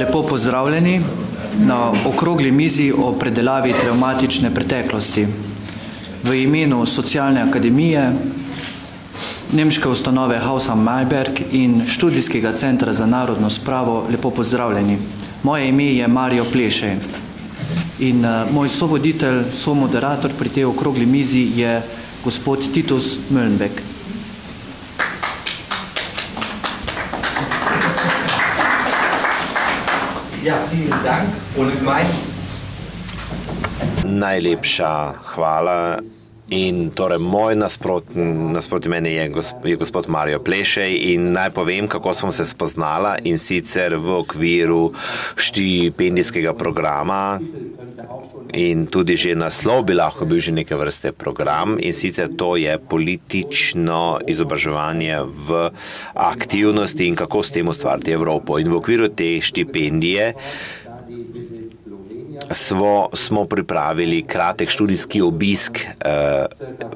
Lepo pozdravljeni na okrogli mizi o predelavi travmatične preteklosti. V imenu Socialne akademije, nemške ustanove Haus am Mayberg in Študijskega centra za narodno spravo lepo pozdravljeni. Moje ime je Mario Plešej in moj sovoditelj, somoderator pri tej okrogli mizi je gospod Titus Möllenbeck. Ja, vielen Dank. Und najlepša hvala. In torej moj nasproti mene je gospod Mario Plešej in naj povem, kako smo se spoznala, in sicer v okviru štipendijskega programa, in tudi že naslov bi lahko bil že neke vrste program, in sicer to je politično izobraževanje v aktivnosti in kako s tem ustvariti Evropo. In v okviru te štipendije smo pripravili kratek študijski obisk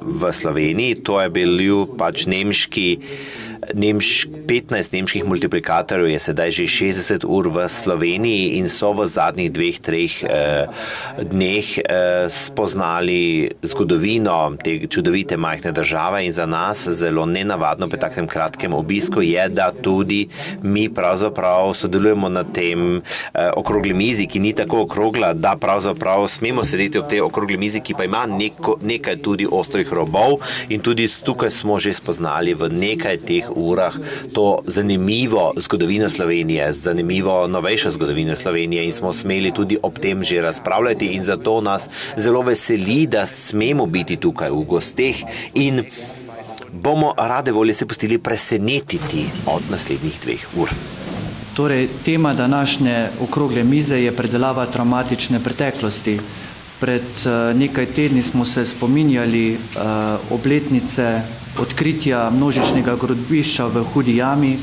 v Sloveniji. To je bil pač 15 nemških multiplikatorjev je sedaj že 60 ur v Sloveniji in so v zadnjih 2-3 dneh spoznali zgodovino te čudovite majhne države, in za nas zelo nenavadno pri takem kratkem obisku je, da tudi mi pravzaprav sodelujemo na tem okrogli mizi, ki ni tako okrogla, da pravzaprav smemo sedeti ob tej okrogli mizi, ki pa ima nekaj tudi ostrih robov, in tudi tukaj smo že spoznali v nekaj teh urah to zanimivo zgodovino Slovenije, zanimivo novejšo zgodovino Slovenije, in smo smeli tudi ob tem že razpravljati, in zato nas zelo veseli, da smemo biti tukaj v gosteh in bomo rade volje se pustili presenetiti od naslednjih 2 ur. Torej, tema današnje okrogle mize je predelava travmatične preteklosti. Pred nekaj tedni smo se spominjali obletnice odkritja množičnega grobišča v Hudi jami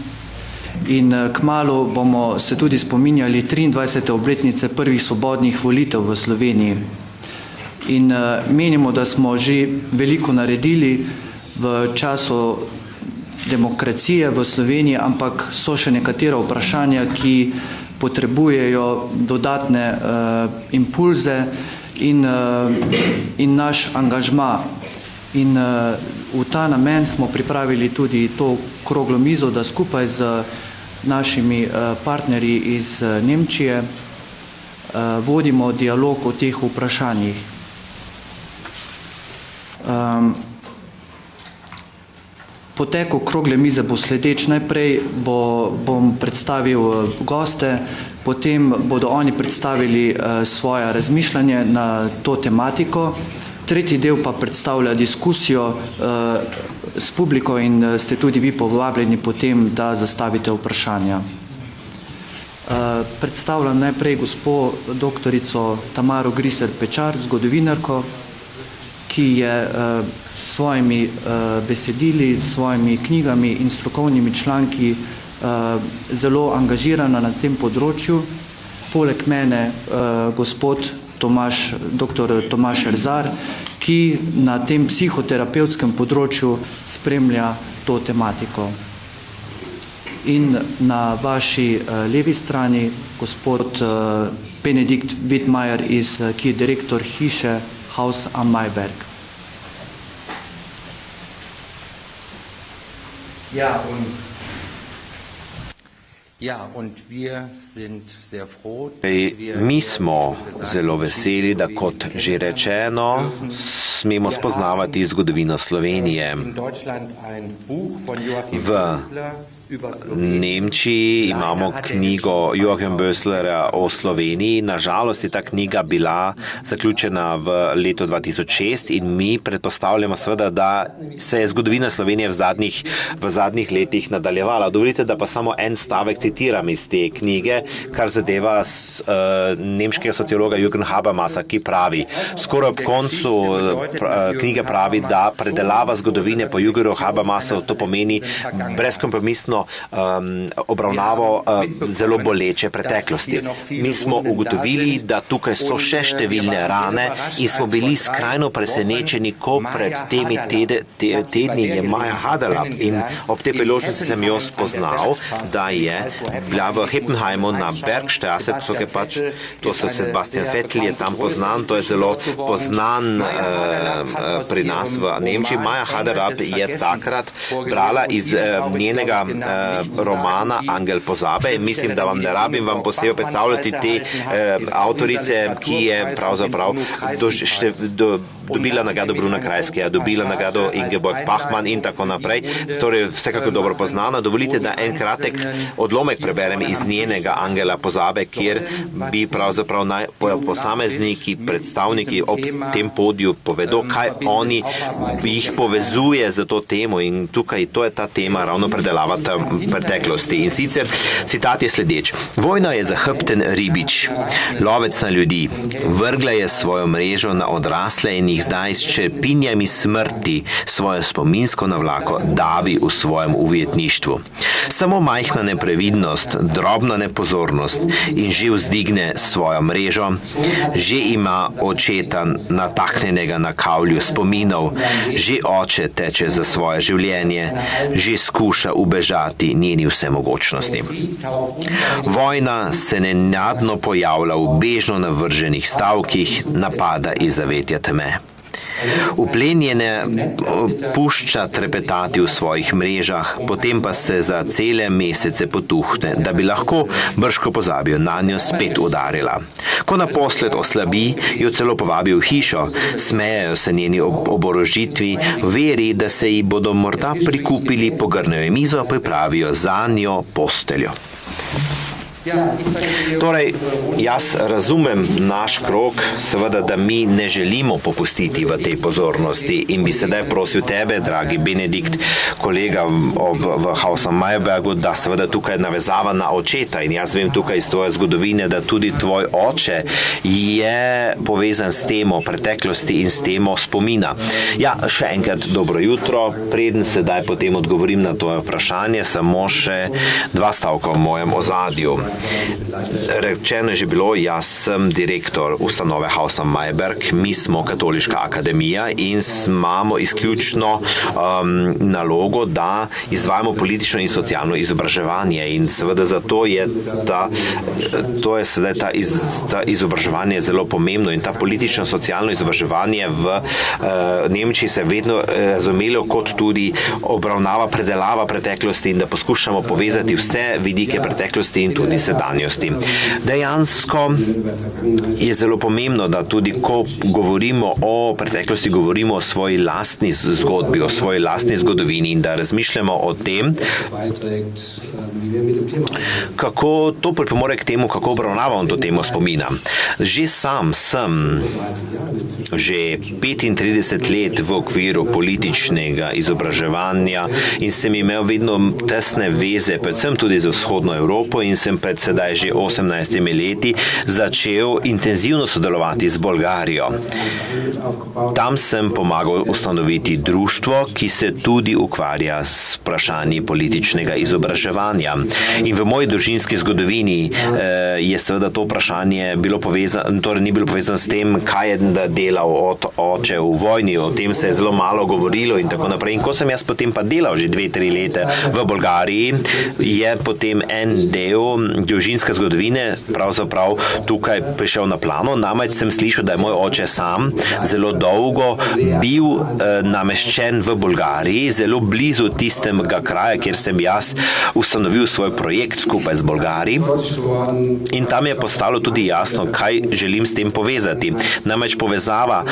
in kmalu bomo se tudi spominjali 23. obletnice prvih svobodnih volitev v Sloveniji. In menimo, da smo že veliko naredili v času demokracije v Sloveniji, ampak so še nekatera vprašanja, ki potrebujejo dodatne impulze in naš angažma. In v ta namen smo pripravili tudi to okroglo mizo, da skupaj z našimi partnerji iz Nemčije vodimo dialog o teh vprašanjih. Potek okrogle mize bo sledeč. Najprej bom predstavil goste, potem bodo oni predstavili svoje razmišljanje na to tematiko. Tretji del pa predstavlja diskusijo s publiko in ste tudi vi povabljeni potem, da zastavite vprašanja. Predstavljam najprej gospo doktorico Tamaro Griser Pečar, zgodovinarko, ki je s svojimi besedili, s svojimi knjigami in strokovnimi članki zelo angažirana na tem področju. Poleg mene gospod dr. Tomaž Erzar, ki na tem psihoterapevtskem področju spremlja to tematiko. In na vaši levi strani gospod Benedikt Wittmeier, ki je direktor hiše Haus am Mayberg. Mi smo zelo veseli, da kot že rečeno, smemo spoznavati zgodovino Slovenije. V Nemčiji imamo knjigo Joachim Böslerja o Sloveniji. Nažalost je ta knjiga bila zaključena v letu 2006 in mi predpostavljamo seveda, da se je zgodovina Slovenije v zadnjih letih nadaljevala. Dovolite, da pa samo en stavek citiram iz te knjige, kar zadeva nemškega sociologa Jürgen Habermasa, ki pravi, skoraj ob koncu knjige pravi, da predelava zgodovine po Jürgenu Habermasu to pomeni brezkompromisno posebno obravnavo zelo boleče preteklosti. Mi smo ugotovili, da tukaj so še številne rane in smo bili skrajno presenečeni, ko pred temi tedni je Maja Haderlap in ob tej priložnosti sem jo spoznal, da je bila v Heppenheimu na Bergstraße, to so Sebastian Vettel je tam poznan, to je zelo poznan pri nas v Nemčiji. Maja Haderlap je takrat brala iz njenega romana Angel pozabe in mislim, da vam ne rabim vam posebej predstavljati te avtorice, ki je pravzaprav dobila nagrado Bruna Kreiskyja, dobila nagrado Ingeborg Bachmann in tako naprej. Torej, vsekako dobro poznana. Dovolite, da en kratek odlomek preberem iz njenega Angela pozabe, kjer bi pravzaprav posamezniki, predstavniki ob tem podiju povedo, kaj oni jih povezuje za to temo in tukaj to je ta tema ravno predelava preteklosti. In sicer citat je sledeč. Vojna je zahrbten ribič, lovec na ljudi, vrgla je svojo mrežo na odrasle in jih zdaj s črpinjami smrti svojo spominsko navlako davi v svojem ujetništvu. Samo majhna neprevidnost, drobna nepozornost in že vzdigne svojo mrežo, že ima očeta nataknjenega na kavlju spominov, že oče teče za svoje življenje, že skuša ubežati njeni vsemogočnosti. Vojna se nenadno pojavlja v bežno navrženih stavkih, napada iz zavetja teme. Uplenjene pušča trepetati v svojih mrežah, potem pa se za cele mesece potuhne, da bi lahko brško pozabil na njo spet udarila. Ko naposled oslabi, jo celo povabi v hišo, smejejo se njeni oborožitvi, veri, da se ji bodo morda prikupili, pogrnejo mizo, pripravijo za njo posteljo. Torej, jaz razumem naš krog, seveda, da mi ne želimo popustiti v tej pozornosti in bi sedaj prosil tebe, dragi Benedikt, kolega v Haus am Mayerbergu, da seveda tukaj navezava na očeta in jaz vem tukaj iz tvoje zgodovine, da tudi tvoj oče je povezan s temo preteklosti in s temo spomina. Ja, še enkrat dobro jutro, preden sedaj potem odgovorim na tvoje vprašanje, samo še 2 stavka v mojem ozadju. Rečeno je že bilo, jaz sem direktor ustanove Haus am Mayerberg, mi smo katoliška akademija in imamo izključno nalogo, da izvajamo politično in socialno izobraževanje in seveda zato je to je sedaj ta izobraževanje zelo pomembno in ta politično socialno izobraževanje v Nemčiji se vedno razumelo kot tudi obravnava, predelava preteklosti in da poskušamo povezati vse vidike preteklosti in tudi sedanjosti. Dejansko je zelo pomembno, da tudi ko govorimo o preteklosti, govorimo o svoji lastni zgodbi, o svoji lastni zgodovini in da razmišljamo o tem, kako to pripomore k temu, kako obravnavam to temo spomina. Že sam sem že 35 let v okviru političnega izobraževanja in sem imel vedno tesne veze, predvsem tudi za vzhodno Evropo in sem pred sedaj že 18 leti začel intenzivno sodelovati z Bolgarijo. Tam sem pomagal ustanoviti društvo, ki se tudi ukvarja s vprašanji političnega izobraževanja. In v moji družinski zgodovini je seveda to vprašanje bilo povezano, torej ni bilo povezano s tem, kaj je delal oče v vojni, o tem se je zelo malo govorilo in tako naprej. In ko sem jaz potem pa delal že 2-3 leta v Bolgariji, je potem en del družinske zgodovine pravzaprav tukaj prišel na plano. Namreč sem slišal, da je moj oče sam zelo dolgo bil nameščen v Bolgariji, zelo blizu tistega kraja, kjer sem jaz ustanovil svoj projekt skupaj z Bolgari. In tam je postalo tudi jasno, kaj želim s tem povezati. Namreč povezava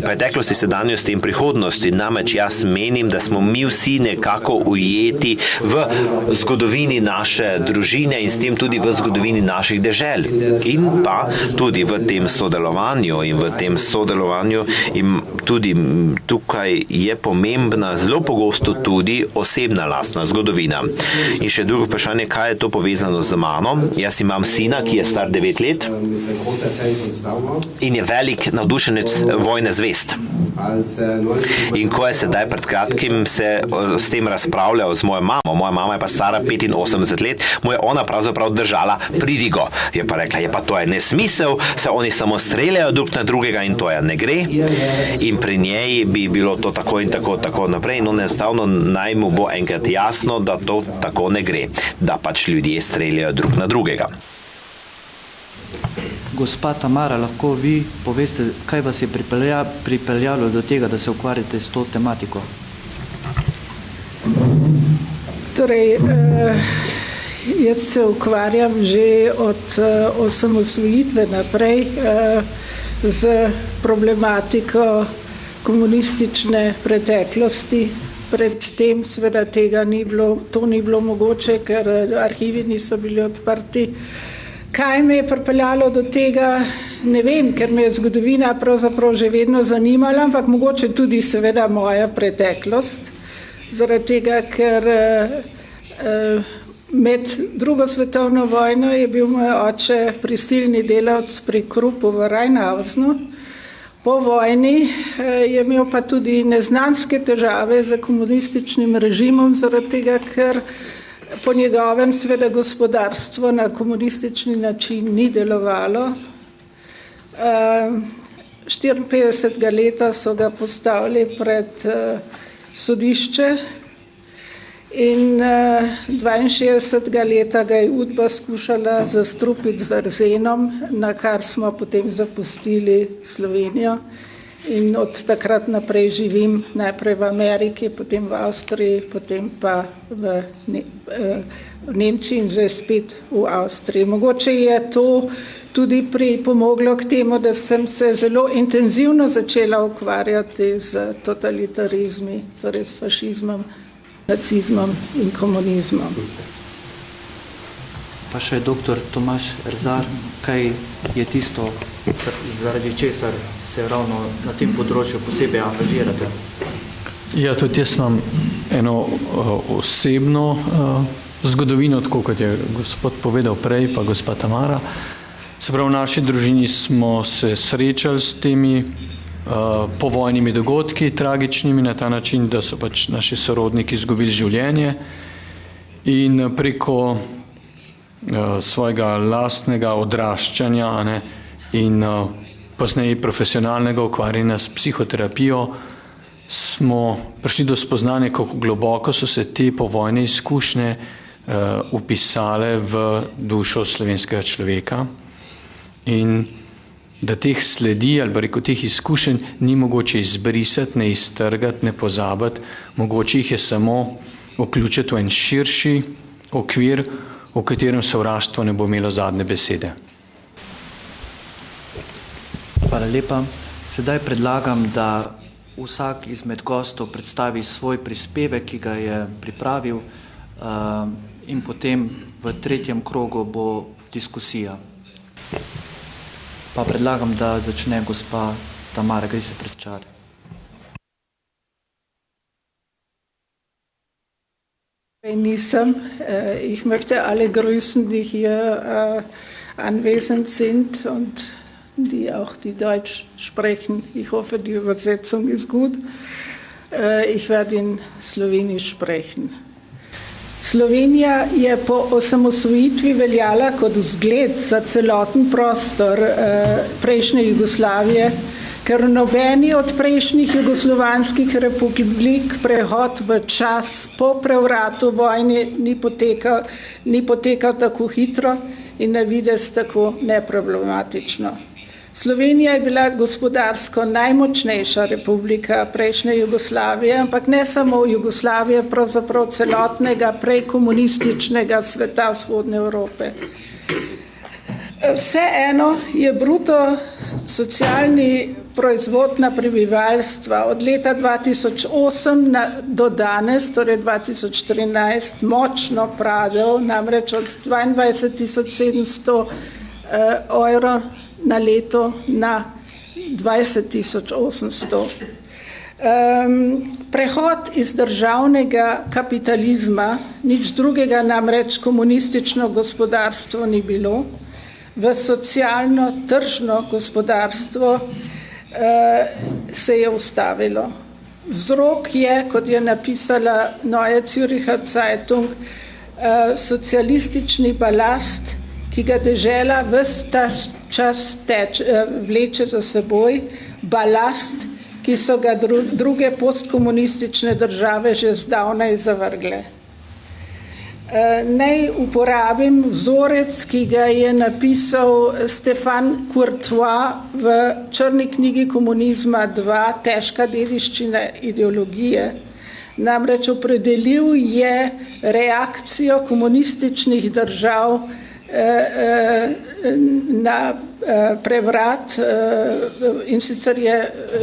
preteklosti, sedanjosti in prihodnosti. Namreč jaz menim, da smo mi vsi nekako ujeti v zgodovini naše družine in s tem tudi v zgodovini naših dežel. In pa tudi v tem sodelovanju in tudi tukaj je pomembna zelo pogosto tudi osebna lastna zgodovina. In še drugo vprašanje, kaj je to povezano z mano. Jaz imam sina, ki je star 9 let in je velik navdušenec Vojne zvezd. In ko je sedaj pred kratkim se s tem razpravljal z mojo mamo, moja mama je pa stara 85 let, mu je ona pravzaprav držala pridigo. Je pa rekla, to je nesmisel, se oni samo streljajo drug na drugega in to je ne gre. In pri njej bi bilo to tako in tako naprej. In enostavno naj mu bo enkrat jasno, da to tako ne gre, da pač ljudje streljajo drug na drugega. Gospa Tamara, lahko vi poveste, kaj vas je pripeljalo do tega, da se ukvarjate s to tematiko? Torej, jaz se ukvarjam že od osamosvojitve naprej z problematiko komunistične preteklosti. Predtem seveda to ni bilo mogoče, ker arhivi niso bili odprti. Kaj me je pripeljalo do tega, ne vem, ker me je zgodovina pravzaprav že vedno zanimala, ampak mogoče tudi seveda moja preteklost. Zaradi tega, ker med drugo svetovno vojno je bil moj oče prisilni delavec pri Krupu v Rheinhausnu. Po vojni je imel pa tudi neznanske težave z komunističnim režimom, zaradi tega, ker po njegovem seveda gospodarstvo na komunistični način ni delovalo. 54. leta so ga postavili pred sodišče in 62. leta ga je Udba skušala zastrupiti z arzenom, na kar smo potem zapustili Slovenijo. In od takrat naprej živim najprej v Ameriki, potem v Avstriji, potem pa v Nemčiji in zdaj spet v Avstriji. Mogoče je to tudi pripomoglo k temu, da sem se zelo intenzivno začela ukvarjati z totalitarizmi, torej s fašizmom, nacizmom in komunizmom. Pa še dr. Tomaž Erzar, kaj je tisto, zaradi česar se ravno na tem področju posebej angažirate? Ja, tudi jaz imam eno osebno zgodovino, tako kot je gospod povedal prej, pa gospa Tamara. Se pravi, v naši družini smo se srečali s temi povojnimi dogodki, tragičnimi na ta način, da so pač naši sorodniki izgubili življenje in preko svojega lastnega odraščanja in pozneje profesionalnega ukvarjanja s psihoterapijo smo prišli do spoznanja, kako globoko so se te povojne izkušnje vpisale v dušo slovenskega človeka in da teh sledi ali rekel teh izkušenj ni mogoče izbrisati, ne iztrgati, ne pozabiti, mogoče jih je samo vključiti v en širši okvir, v katerem sovraštvo ne bo imelo zadnje besede. Hvala lepa. Sedaj predlagam, da vsak izmed gostov predstavi svoj prispevek, ki ga je pripravil in potem v tretjem krogu bo diskusija. Pa predlagam, da začne gospa Tamara Griese-Predčar. Ich möchte alle grüßen, die hier anwesend sind und die auch die Deutsch sprechen. Ich hoffe, die Übersetzung ist gut. Ich werde in Slowenisch sprechen. Slovenija je po osamosvojitvi veljala kot vzgled za celoten prostor prejšnje Jugoslavije, ker nobeni od prejšnjih jugoslovanskih republik prehod v čas po prevratu vojne ni potekal tako hitro in na videz tako neproblematično. Slovenija je bila gospodarsko najmočnejša republika prejšnje Jugoslavije, ampak ne samo Jugoslavije, pravzaprav celotnega prekomunističnega sveta vzhodne Evrope. Vseeno je bruto socialni proizvod na prebivalstva od leta 2008 do danes, torej 2014, močno padel, namreč od 22.700 evrov na leto na 20.800. Prehod iz državnega kapitalizma, nič drugega namreč komunistično gospodarstvo ni bilo, v socialno-tržno gospodarstvo se je ustavilo. Vzrok je, kot je napisala Neue Zürcher Zeitung, socialistični balast, ki ga dežela ves ta čas vleče za seboj, balast, ki so ga druge postkomunistične države že zdavnaj zavrgle. Naj uporabim vzorec, ki ga je napisal Stefan Courtois v črni knjigi Komunizma 2, težka dediščina ideologije. Namreč opredelil je reakcijo komunističnih držav na prevrat in sicer je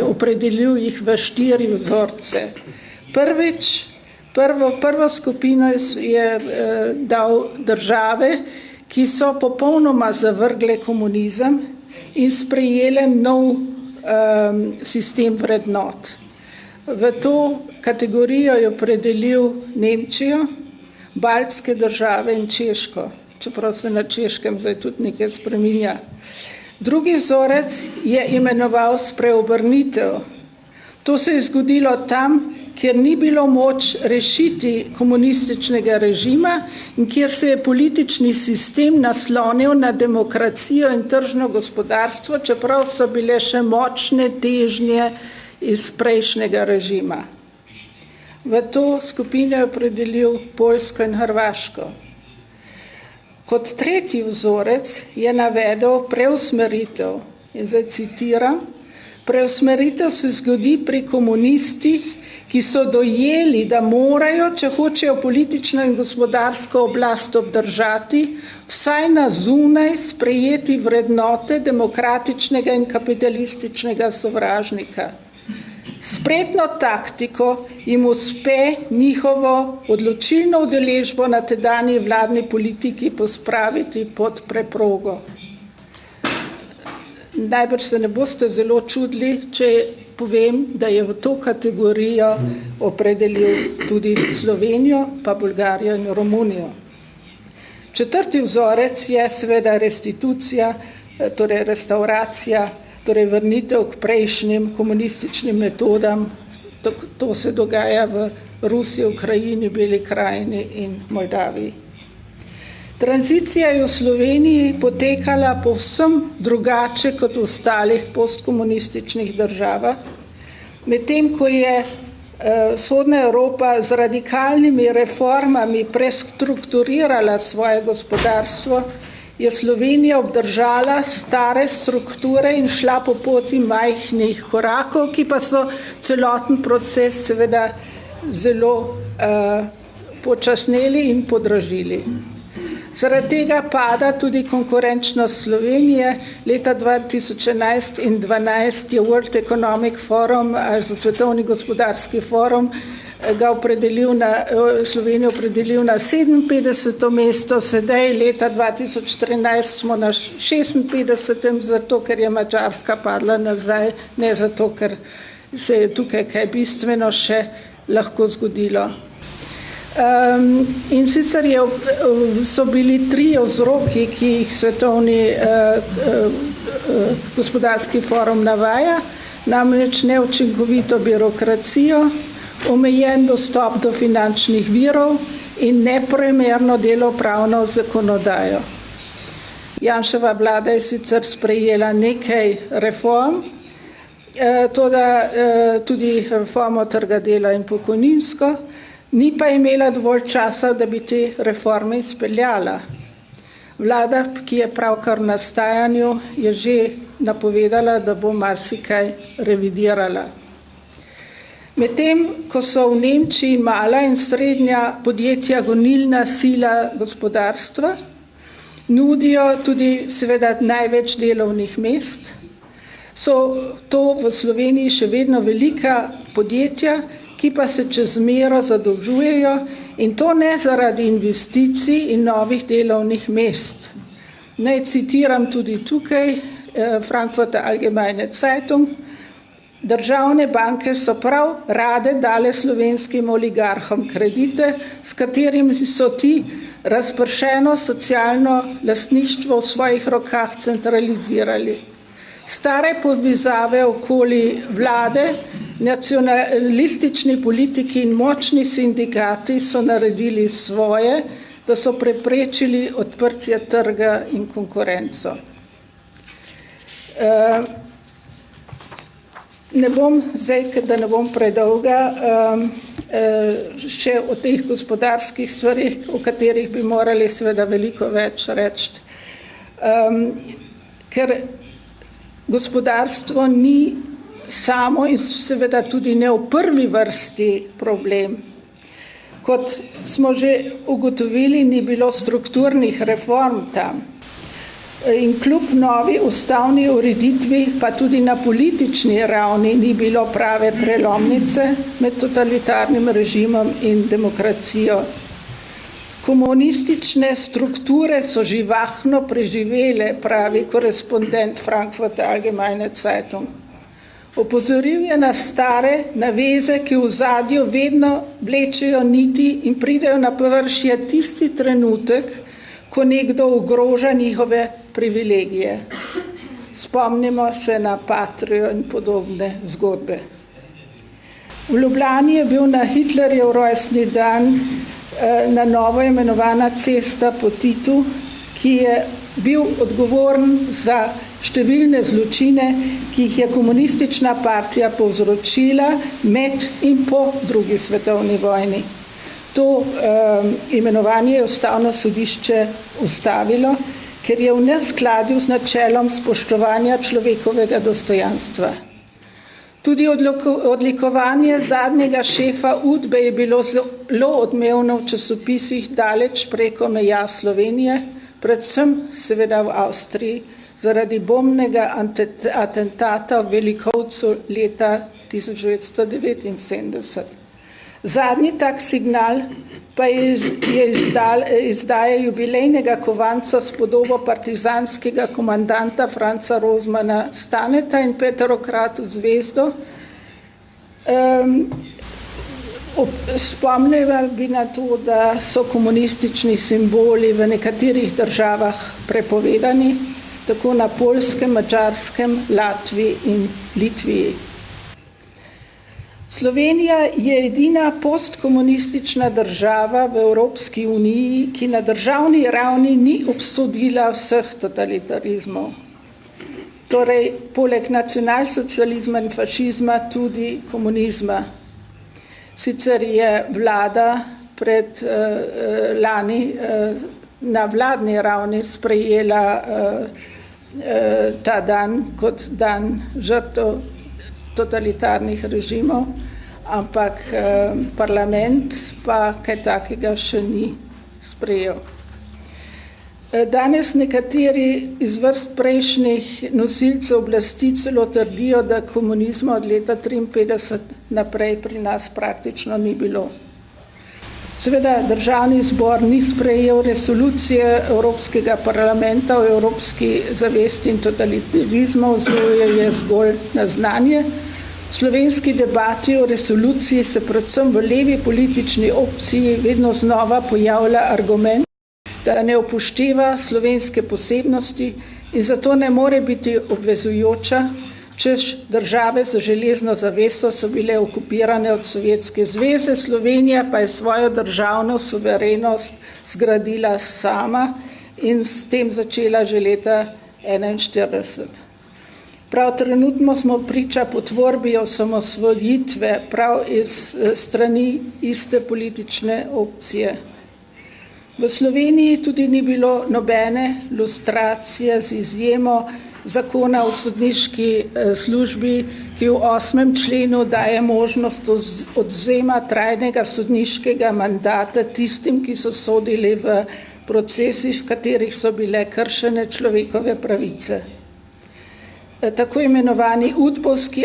opredelil jih v 4 vzorce. Prvo skupino je dal države, ki so popolnoma zavrgle komunizem in sprejele nov sistem vrednot. V to kategorijo je opredelil Nemčijo, baltske države in Češko, čeprav se na Češkem zdaj tudi nekaj spreminja. Drugi vzorec je imenoval spreobrnitev. To se je zgodilo tam, kjer ni bilo moč rešiti komunističnega režima in kjer se je politični sistem naslonil na demokracijo in tržno gospodarstvo, čeprav so bile še močne težnje iz prejšnjega režima. V to skupino je opredelil Poljsko in Hrvaško. Kot tretji vzorec je navedel preusmeritev. In zdaj citiram: preusmeritev se zgodi pri komunistih, ki so dojeli, da morajo, če hočejo politično in gospodarsko oblast obdržati, vsaj na zunaj sprejeti vrednote demokratičnega in kapitalističnega sovražnika. Spretno taktiko jim uspe njihovo odločilno udeležbo na tedanji vladni politiki pospraviti pod preprogo. Najbrž se ne boste zelo čudili, če povem, da je v to kategorijo opredelil tudi Slovenijo, pa Bolgarijo in Romunijo. Četrti vzorec je seveda restitucija, torej restauracija, torej vrnitev k prejšnjim komunističnim metodam. To se dogaja v Rusiji, Ukrajini, Beli krajini in Moldaviji. Tranzicija je v Sloveniji potekala povsem drugače kot v ostalih postkomunističnih državah, medtem ko je vzhodna Evropa z radikalnimi reformami prestrukturirala svoje gospodarstvo, je Slovenija obdržala stare strukture in šla po poti majhnih korakov, ki pa so celoten proces seveda zelo počasneli in podražili. Zaradi tega pada tudi konkurenčnost Slovenije. Leta 2011 in 2012 je World Economic Forum, Svetovni gospodarski forum, Slovenijo opredelil na 57. mesto, sedaj leta 2014 smo na 56. zato, ker je Madžarska padla nazaj, ne zato, ker se je tukaj kaj bistveno še lahko zgodilo. In sicer so bili 3 vzroki, ki jih Svetovni gospodarski forum navaja, namreč neučinkovito birokracijo, omejen dostop do finančnih virov in neprimerno delovpravno zakonodajo. Janševa vlada je sicer sprejela nekaj reform, tudi reformo trga dela in pokojninsko, ni pa imela dovolj časa, da bi te reforme izpeljala. Vlada, ki je pravkar v nastajanju, je že napovedala, da bo marsikaj revidirala. Medtem, ko so v Nemčiji mala in srednja podjetja gonilna sila gospodarstva, nudijo tudi seveda največ delovnih mest, so to v Sloveniji še vedno velika podjetja, ki pa se čez mero zadolžujejo in to ne zaradi investicij in novih delovnih mest. Naj citiram tudi tukaj Frankfurter Allgemeine Zeitung, Državne banke so prav rade dale slovenskim oligarhom kredite, s katerimi so ti razpršeno socialno lastništvo v svojih rokah centralizirali. Stare povezave okoli vlade, nacionalistični politiki in močni sindikati so naredili svoje, da so preprečili odprtje trga in konkurenco. Ne bom zdaj, da ne bom predolga, še o teh gospodarskih stvarih, o katerih bi morali seveda veliko več reči. Ker gospodarstvo ni samo in seveda tudi ne v prvi vrsti problem. Kot smo že ugotovili, ni bilo strukturnih reform tam. In kljub novi ustavni ureditvi, pa tudi na politični ravni ni bilo prave prelomnice med totalitarnim režimom in demokracijo. Komunistične strukture so živahno preživele, pravi korespondent Frankfurter Allgemeine Zeitung. Opozoril je na stare naveze, ki v ozadju vedno vlečejo niti in pridejo na površje tisti trenutek, ko nekdo ogroža njihove privilegije. Spomnimo se na Patrio in podobne zgodbe. V Ljubljani je bil na Hitlerjev rojstni dan na novo imenovana cesta po Titu, ki je bil odgovoren za številne zločine, ki jih je komunistična partija povzročila med in po drugi svetovni vojni. To imenovanje je Ustavno sodišče ustavilo, ker je v neskladju z načelom spoštovanja človekovega dostojanstva. Tudi odlikovanje zadnjega šefa UDBE je bilo zelo odmevno v časopisih daleč preko meja Slovenije, predvsem seveda v Avstriji, zaradi bombnega atentata v Velikovcu leta 1979. Zadnji tak signal pa je izdaja jubilejnega kovanca s podobo partizanskega komandanta Franca Rozmana Staneta in peterokratu zvezdo. Spomnila bi na to, da so komunistični simboli v nekaterih državah prepovedani, tako na Poljskem, Madžarskem, Latviji in Litviji. Slovenija je edina postkomunistična država v Evropski uniji, ki na državni ravni ni obsodila vseh totalitarizmov. Torej, poleg nacionalsocializma in fašizma tudi komunizma. Sicer je vlada pred lani na vladni ravni sprejela ta dan kot dan žrtev totalitarnih režimov, ampak parlament pa kaj takega še ni sprejel. Danes nekateri iz vrst prejšnjih nosilcev oblasti celo trdijo, da komunizma od leta 1953 naprej pri nas praktično ni bilo. Seveda Državni zbor ni sprejel resolucije Evropskega parlamenta o evropski zavesti in totalitarizmu, vzel je zgolj na znanje. V slovenski debati o resoluciji se predvsem v levi politični opciji vedno znova pojavlja argument, da ne upošteva slovenske posebnosti in zato ne more biti obvezujoča, češ države z železno zaveso so bile okupirane od Sovjetske zveze, Slovenija pa je svojo državno suverenost zgradila sama in s tem začela že leta 1941. Prav trenutno smo priča potvorbi osamosvojitve prav iz strani iste politične opcije. V Sloveniji tudi ni bilo nobene lustracije z izjemo zakona o sodniški službi, ki v 8. členu daje možnost odvzema trajnega sodniškega mandata tistim, ki so sodili v procesih, v katerih so bile kršene človekove pravice. Tako imenovani udbovski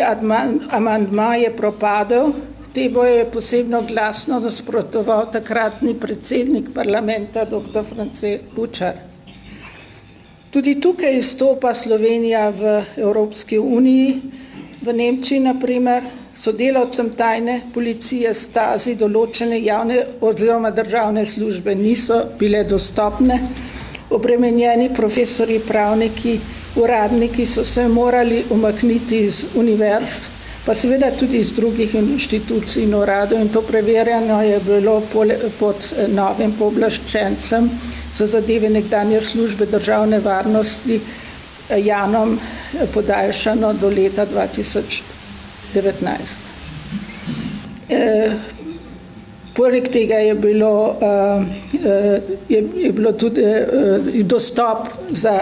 amandma je propadel, temu je posebno glasno nasprotoval takratni predsednik parlamenta dr. France Bučar. Tudi tukaj izstopa Slovenija v Evropski uniji, V Nemčiji, na primer, sodelavcem tajne policije Stasi določene javne oziroma državne službe niso bile dostopne. Obremenjeni profesori, pravniki, uradniki so se morali umakniti iz univerz, pa seveda tudi iz drugih inštitucij in uradov, in to preverjeno je bilo pod novim pooblaščencem za zadeve nekdanje službe državne varnosti Janom podaljšano do leta 2019. Poleg tega je bilo tudi dostop za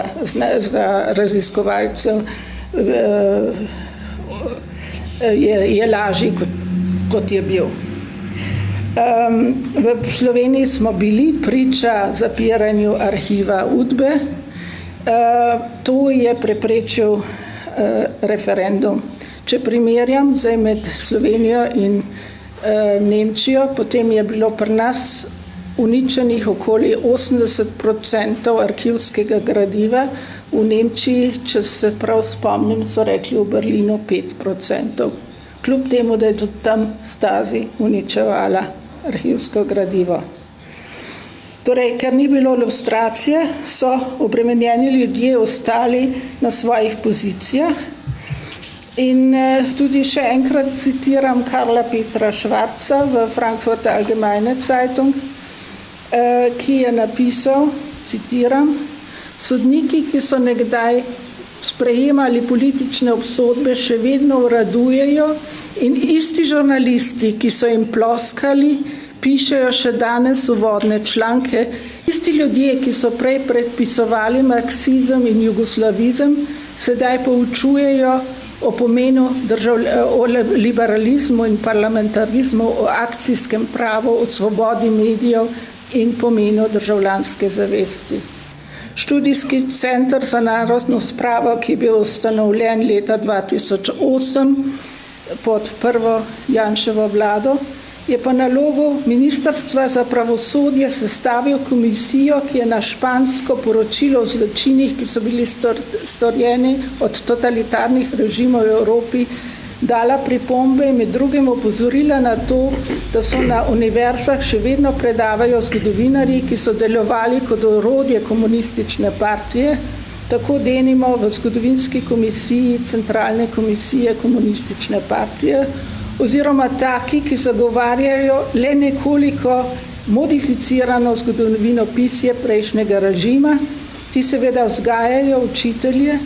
raziskovalcev je lažji, kot je bil. V Sloveniji smo bili priča zapiranju arhiva Udbe. To je preprečil referendum. Če primerjam zdaj med Slovenijo in Nemčijo, potem je bilo pri nas uničenih okoli 80% arhivskega gradiva, v Nemčiji, če se prav spomnim, so rekli v Berlinu 5%. Kljub temu, da je tudi tam Stasi uničevala arhivsko gradivo. Torej, ker ni bilo lustracije, so obremenjeni ljudje ostali na svojih pozicijah. In tudi še enkrat citiram Karla Petra Schwarza v Frankfurter Allgemeine Zeitung, ki je napisal, citiram, sodniki, ki so nekdaj sprejemali politične obsodbe, še vedno uradujejo in isti žurnalisti, ki so jim ploskali, pišejo še danes uvodne članke. Isti ljudje, ki so prej predpisovali marksizem in jugoslavizem, sedaj poučujejo o pomenu o liberalizmu in parlamentarizmu, o akcijskem pravu, o svobodi medijev in pomenu državljanske zavesti. Študijski center za narodno spravo, ki je bil ustanovljen leta 2008 pod prvo Janševo vlado, je po nalogu Ministrstva za pravosodje sestavil komisijo, ki je na špansko poročilo o zločinih, ki so bili storjeni od totalitarnih režimov v Evropi, dala pripombe in med drugim opozorila na to, da so na univerzah še vedno predavajo zgodovinarji, ki so delovali kot orodje komunistične partije, tako denimo v zgodovinski komisiji Centralne komisije komunistične partije, oziroma taki, ki zagovarjajo le nekoliko modificirano zgodovinopisje prejšnjega režima, ti seveda vzgajajo učitelje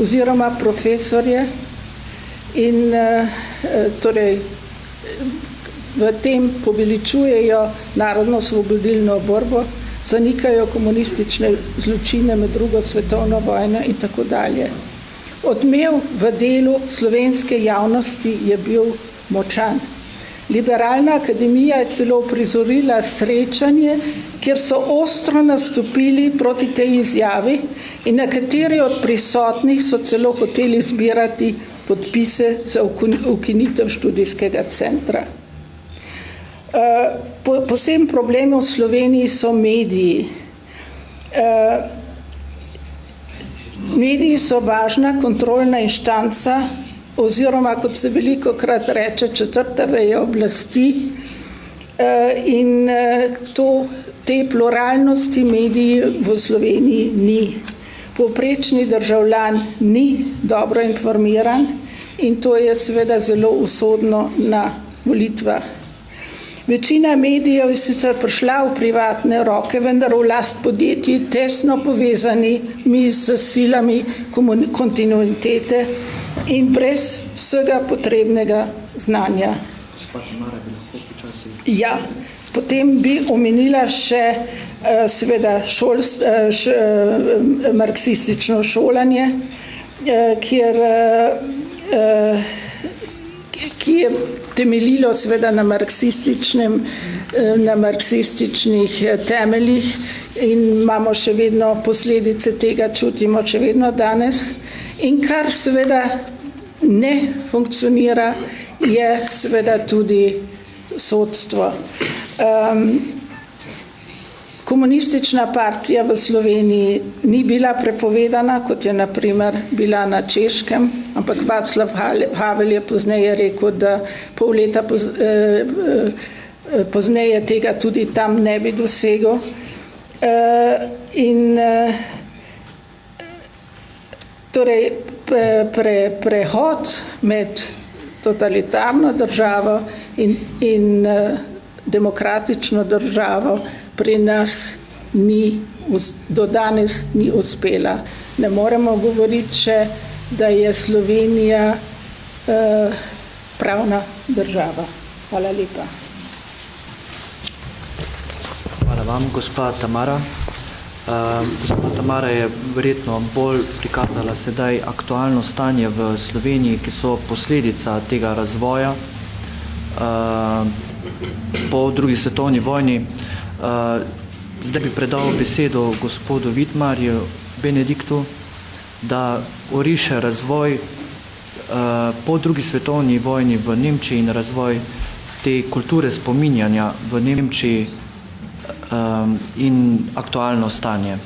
oziroma profesorje in torej v tem poveličujejo narodno-osvobodilno borbo, zanikajo komunistične zločine med drugo svetovno vojno in tako dalje. Odmev v delu slovenske javnosti je bil močan. Liberalna akademija je celo uprizorila srečanje, kjer so ostro nastopili proti tej izjavi in nekateri od prisotnih so celo hoteli zbirati podpise za ukinitev študijskega centra. Poseben problem v Sloveniji so mediji. Mediji so važna kontrolna inštanca oziroma, kot se velikokrat reče, četrta veja oblasti in te pluralnosti mediji v Sloveniji ni. Povprečni državljan ni dobro informiran in to je seveda zelo usodno na volitvah. Večina medijev je sicer prišla v privatne roke, vendar v last podjetij tesno povezanimi s silami kontinuitete in brez vsega potrebnega znanja. Ja, potem bi omenila še seveda marksistično šolanje, ki je temeljilo seveda na marksističnih temeljih in imamo še vedno posledice tega, čutimo še vedno danes. In kar seveda ne funkcionira, je seveda tudi sodstvo. Komunistična partija v Sloveniji ni bila prepovedana, kot je na primer bila na Češkem, ampak Václav Havel je pozneje rekel, da pol leta pozneje tega tudi tam ne bi dosegel. Torej, prehod med totalitarno državo in demokratično državo pri nas do danes ni uspela. Ne moremo govoriti še, da je Slovenija pravna država. Hvala lepa. Hvala vam, gospa Tamara. Gospa Tamara je verjetno bolj prikazala sedaj aktualno stanje v Sloveniji, ki so posledica tega razvoja po drugi svetovni vojni. Zdaj bi predal besedo gospodu Vidmarju Benediktu, da oriše razvoj po drugi svetovni vojni v Nemčiji in razvoj te kulture spominjanja v Nemčiji in aktualno stanje.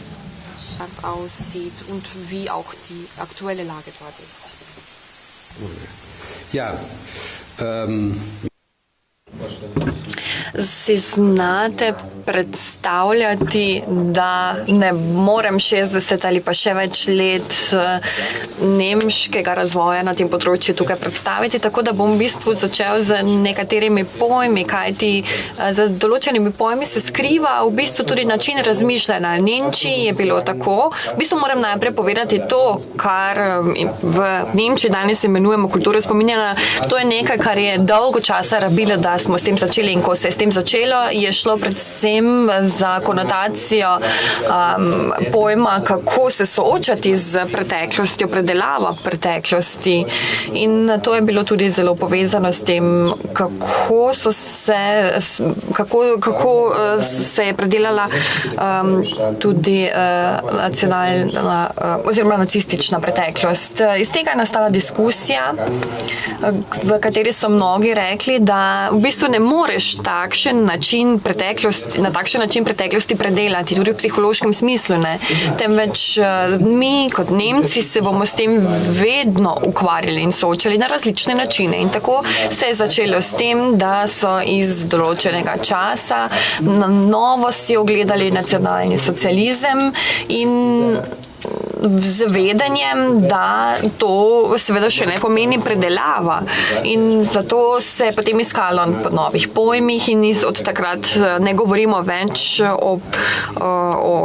Aussieht und wie auch die aktuelle Lage dort ist. Ja, Si znate predstavljati, da ne morem 60 ali pa še več let nemškega razvoja na tem področju tukaj predstaviti, tako da bom v bistvu začel z nekaterimi pojmi, kajti za določenimi pojmi se skriva v bistvu tudi način razmišljanja. V Nemčiji je bilo tako. V bistvu moram najprej povedati to, kar v Nemčiji danes imenujemo kulturo spominjanja. To je nekaj, kar je dolgo časa rabilo, da smo s tem začeli, in ko se je s tem začelo, je šlo predvsem za konotacijo pojma, kako se soočati z preteklostjo, predelava preteklosti. In to je bilo tudi zelo povezano s tem, kako se je predelala tudi nacionalna oziroma nacistična preteklost. Iz tega je nastala diskusija, v kateri so mnogi rekli, da v bistvu ne moreš na takšen način preteklosti predelati, tudi v psihološkem smislu ne. Temveč mi kot Nemci se bomo s tem vedno ukvarjali in soočali na različne načine. In tako se je začelo s tem, da so iz določenega časa na novo si ogledali nacionalni socializem in z vedenjem, da to seveda še ne pomeni predelava. In zato se je potem iskalo po novih pojmih in od takrat ne govorimo več o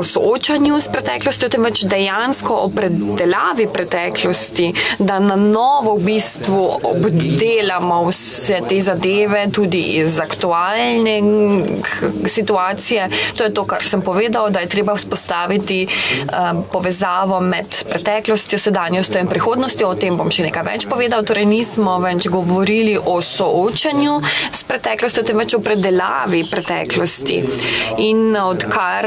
soočanju s preteklostjo, temveč dejansko o predelavi preteklosti, da na novo v bistvu obdelamo vse te zadeve tudi iz aktualne situacije. To je to, kar sem povedal, da je treba vzpostaviti povezavo med preteklostjo, sedanjostjo in prihodnostjo. O tem bom še nekaj več povedal. Torej nismo več govorili o soočanju s preteklostjo, temveč o predelavi preteklosti. In odkar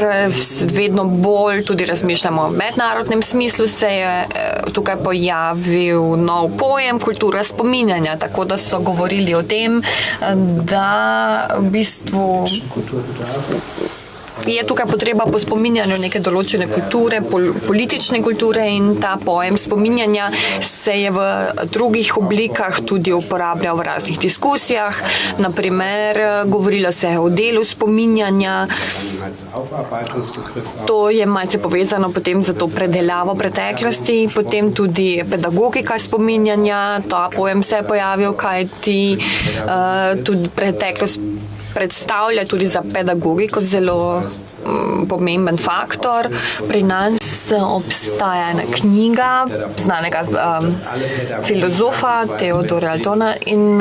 vedno bolj tudi razmišljamo o mednarodnem smislu, se je tukaj pojavil nov pojem kultura spominjanja, tako da so govorili o tem, da v bistvu je tukaj potreba po spominjanju neke določene kulture, politične kulture, in ta pojem spominjanja se je v drugih oblikah tudi uporabljal v raznih diskusijah. Naprimer, govorilo se je o delu spominjanja. To je malce povezano potem za to predelavo preteklosti, potem tudi pedagogika spominjanja. Ta pojem se je pojavil, kajti tudi preteklost predstavlja tudi za pedagogiko zelo pomemben faktor. Pri nas obstaja ena knjiga znanega filozofa Theodora Altona in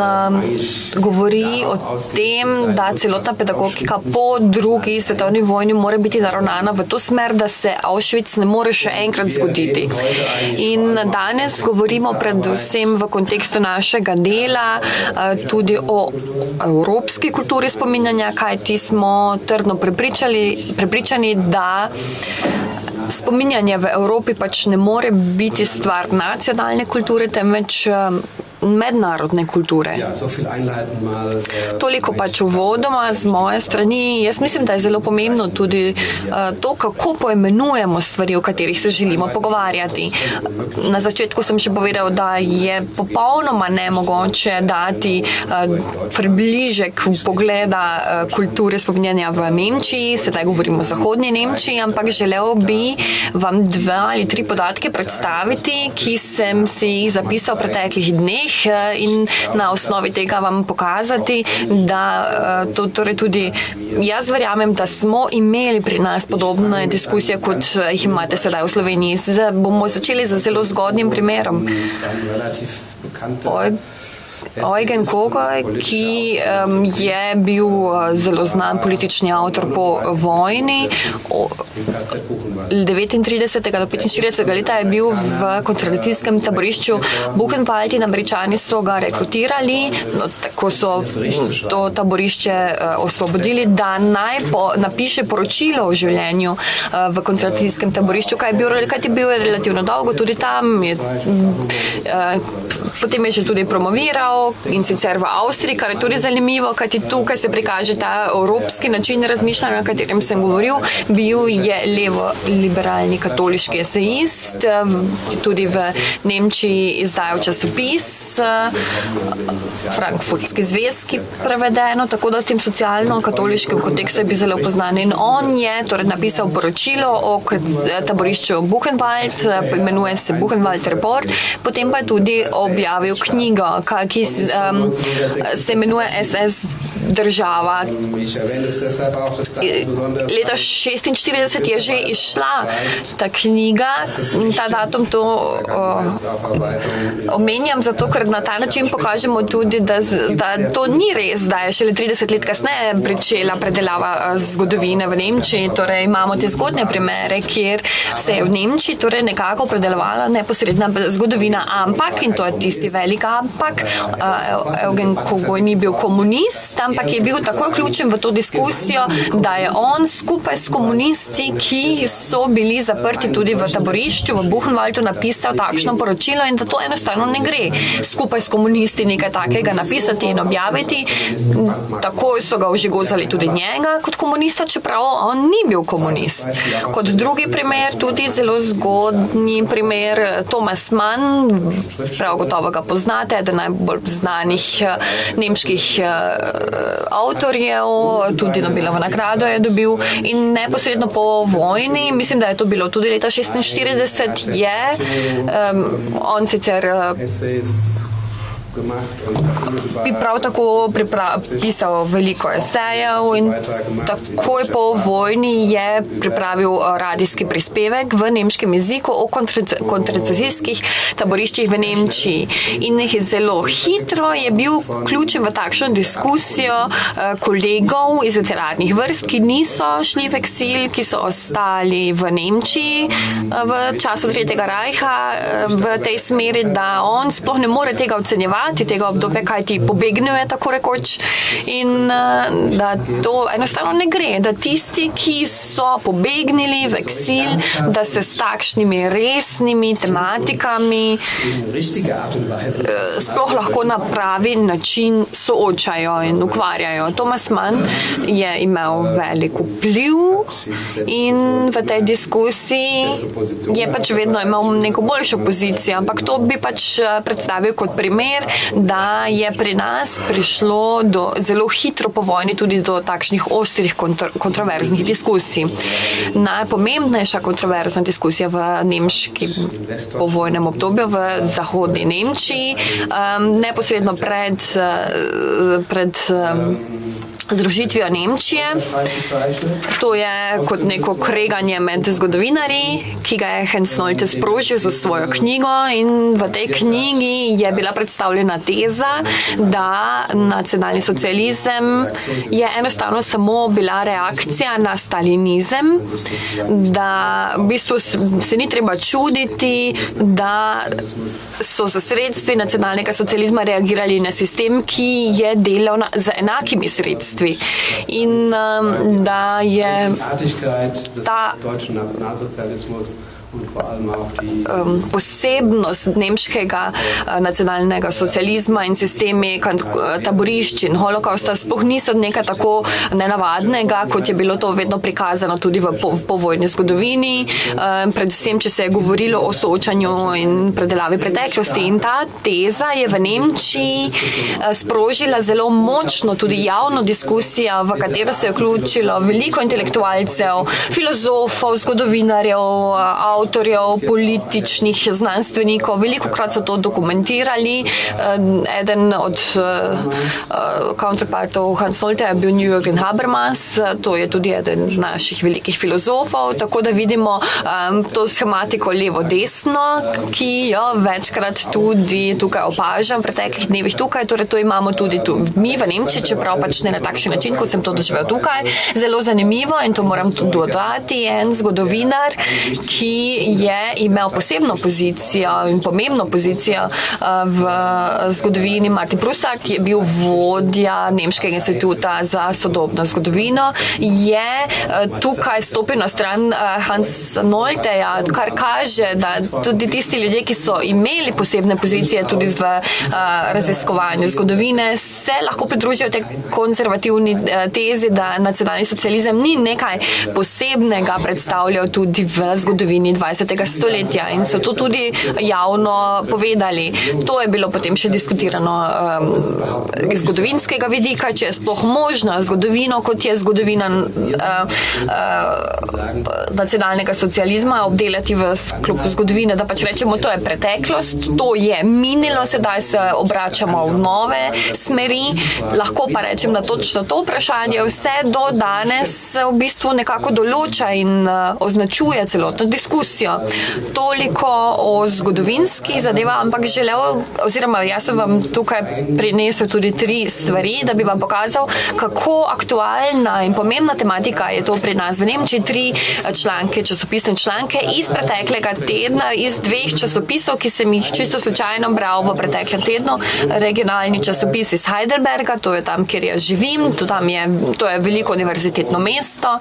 govori o tem, da celotna pedagogika po drugi svetovni vojni mora biti naravnana v to smer, da se Auschwitz ne more še enkrat zgoditi. In danes govorimo predvsem v kontekstu našega dela tudi o evropski kulturi spominjanja, kajti smo trdno prepričani, da spominjanje v Evropi pač ne more biti stvar nacionalne kulture, temveč mednarodne kulture. Toliko pač uvodoma z moje strani. Jaz mislim, da je zelo pomembno tudi to, kako poimenujemo stvari, o katerih se želimo pogovarjati. Na začetku sem še povedal, da je popolnoma nemogoče dati približek pogleda kulture spominjanja v Nemčiji, sedaj govorimo o zahodnji Nemčiji, ampak želel bi vam 2 ali 3 podatke predstaviti, ki sem si jih zapisal v preteklih dneh in na osnovi tega vam pokazati, da to torej tudi jaz verjamem, da smo imeli pri nas podobne diskusije, kot jih imate sedaj v Sloveniji. Bomo začeli z zelo zgodnim primerom. Eugen Kogoj, ki je bil zelo znan politični avtor po vojni, 39. do 45. leta je bil v koncentracijskem taborišču Buchenwald in Američani so ga rekrutirali, tako so to taborišče osvobodili, da naj napiše poročilo o življenju v koncentracijskem taborišču, kaj je bil relativno dolgo tudi tam. Potem je še tudi promoviral in sicer v Avstriji, kar je tudi zanimivo, kajti tukaj se prikaže ta evropski način razmišljanja, o katerem sem govoril. Bil je levo-liberalni katoliški esejist, tudi v Nemčiji izdajal časopis, Frankfurtski zvezki prevedeno, tako da s tem socialno-katoliškem kontekstu je bil zelo poznan. In on je torej napisal poročilo o taborišču Buchenwald, imenuje se Buchenwald Report, potem pa je tudi objavil knjigo, ki se imenuje SS država. Leta 1946 je že izšla ta knjiga in ta datum to omenjam zato, ker na ta način pokažemo tudi, da to ni res, da je šele 30 let kasneje pričela predelava zgodovine v Nemčiji. Torej imamo te zgodne primere, kjer se je v Nemčiji torej nekako predelovala neposredna zgodovina, ampak, in to je tisti velik ampak, Eugen Kogoj ni bil komunist, ampak je bil tako vključen v to diskusijo, da je on skupaj s komunisti, ki so bili zaprti tudi v taborišču v Buchenwaldu, napisal takšno poročilo in da to enostavno ne gre skupaj s komunisti nekaj takega napisati in objaviti. Takoj so ga ožigozali tudi njega kot komunista, čeprav on ni bil komunist. Kot drugi primer, tudi zelo zgodni primer, Thomas Mann, prav gotovo ga poznate, eden najbolj znanih nemških avtorjev, tudi Nobelovo nagrado je dobil in neposredno po vojni, mislim, da je to bilo tudi leta 1946, je on sicer bi prav tako pisal veliko esejev in takoj po vojni je pripravil radijski prispevek v nemškem jeziku o koncentracijskih taboriščih v Nemčiji. In zelo hitro je bil vključen v takšno diskusijo kolegov iz literarnih vrst, ki niso šli v eksil, ki so ostali v Nemčiji v času Tretjega rajha v tej smeri, da on sploh ne more tega ocenjevati, tega obdobja, kaj ti pobegnuje tako rekoč in da to enostavno ne gre, da tisti, ki so pobegnili v eksil, da se s takšnimi resnimi tematikami sploh lahko na pravi način soočajo in ukvarjajo. Thomas Mann je imel velik vpliv in v tej diskusiji je pač vedno imel neko boljšo pozicijo, ampak to bi pač predstavil kot primer, da je pri nas prišlo zelo hitro po vojni tudi do takšnih ostrih kontroverznih diskusij. Najpomembnejša kontroverzna diskusija v nemškem povojnem obdobju v zahodni Nemčiji, neposredno pred združitvijo Nemčije. To je kot neko kreganje med zgodovinarji, ki ga je Hans Nolte sprožil za svojo knjigo in v tej knjigi je bila predstavljena teza, da nacionalni socializem je enostavno samo bila reakcija na stalinizem, da v bistvu se ni treba čuditi, da so za sredstvi nacionalnega socializma reagirali na sistem, ki je delal z enakimi sredstvi. In da je ta posebnost nemškega nacionalnega socializma in sistemi taborišč in holokausta sploh niso nekaj tako nenavadnega, kot je bilo to vedno prikazano tudi v povojni zgodovini, predvsem, če se je govorilo o soočanju in predelavi preteklosti. In ta teza je v Nemčiji sprožila zelo močno tudi javno diskusijo, v katero se je vključilo veliko intelektualcev, filozofov, zgodovinarjev, avtorjev, političnih znanstvenikov. Velikokrat so to dokumentirali. Eden od counterpartov Hans Nolte je bil Jürgen Habermas, to je tudi eden naših velikih filozofov, tako da vidimo to schematiko levo-desno, ki jo večkrat tudi tukaj opažam v preteklih dnevih tukaj, torej to imamo tudi tu mi v Nemčiji, čeprav pač ne na takšen način, kot sem to doživel tukaj. Zelo zanimivo in to moram tudi dodati, en zgodovinar, ki je imel posebno pozicijo in pomembno pozicijo v zgodovini. Martin Prusak je bil vodja Nemškega instituta za sodobno zgodovino, je tukaj stopil na stran Hans Nolteja, kar kaže, da tudi tisti ljudje, ki so imeli posebne pozicije tudi v raziskovanju zgodovine, se lahko pridružijo tej konzervativni tezi, da nacionalni socializem ni nekaj posebnega predstavljal tudi v zgodovini 20. stoletja in so to tudi javno povedali. To je bilo potem še diskutirano iz zgodovinskega vidika, če je sploh možno zgodovino, kot je zgodovina nacionalnega socializma obdelati v sklopu zgodovine, da pač rečemo, to je preteklost, to je minilo, sedaj se obračamo v nove smeri. Lahko pa rečem, da točno to vprašanje vse do danes v bistvu nekako določa in označuje celotno diskusijo. Toliko o zgodovinskih zadevah, ampak želel, oziroma jaz sem vam tukaj prinesel tudi 3 stvari, da bi vam pokazal, kako aktualna in pomembna tematika je to pri nas v Nemčiji. 3 članke, časopisne članke iz preteklega tedna, iz 2 časopisov, ki sem jih čisto slučajno bral v preteklem tednu. Regionalni časopis iz Heidelberga, to je tam, kjer jaz živim, to je veliko univerzitetno mesto,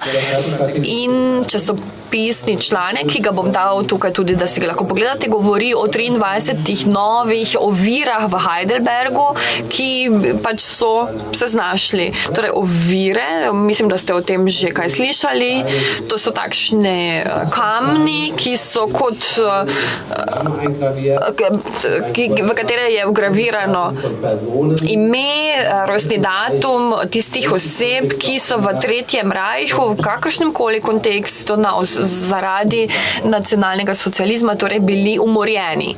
in časopisni članek, ki ga bom dal tukaj tudi, da si ga lahko pogledate, govori o 23 novih ovirah v Heidelbergu, ki pač so se znašli. Torej ovire, mislim, da ste o tem že kaj slišali, to so takšne kamni, ki so kot v katere je vgravirano ime, rojstni datum tistih oseb, ki so v Tretjem rajhu v kakršnem koli kontekstu zaradi nacionalnega socializma torej bili umorjeni.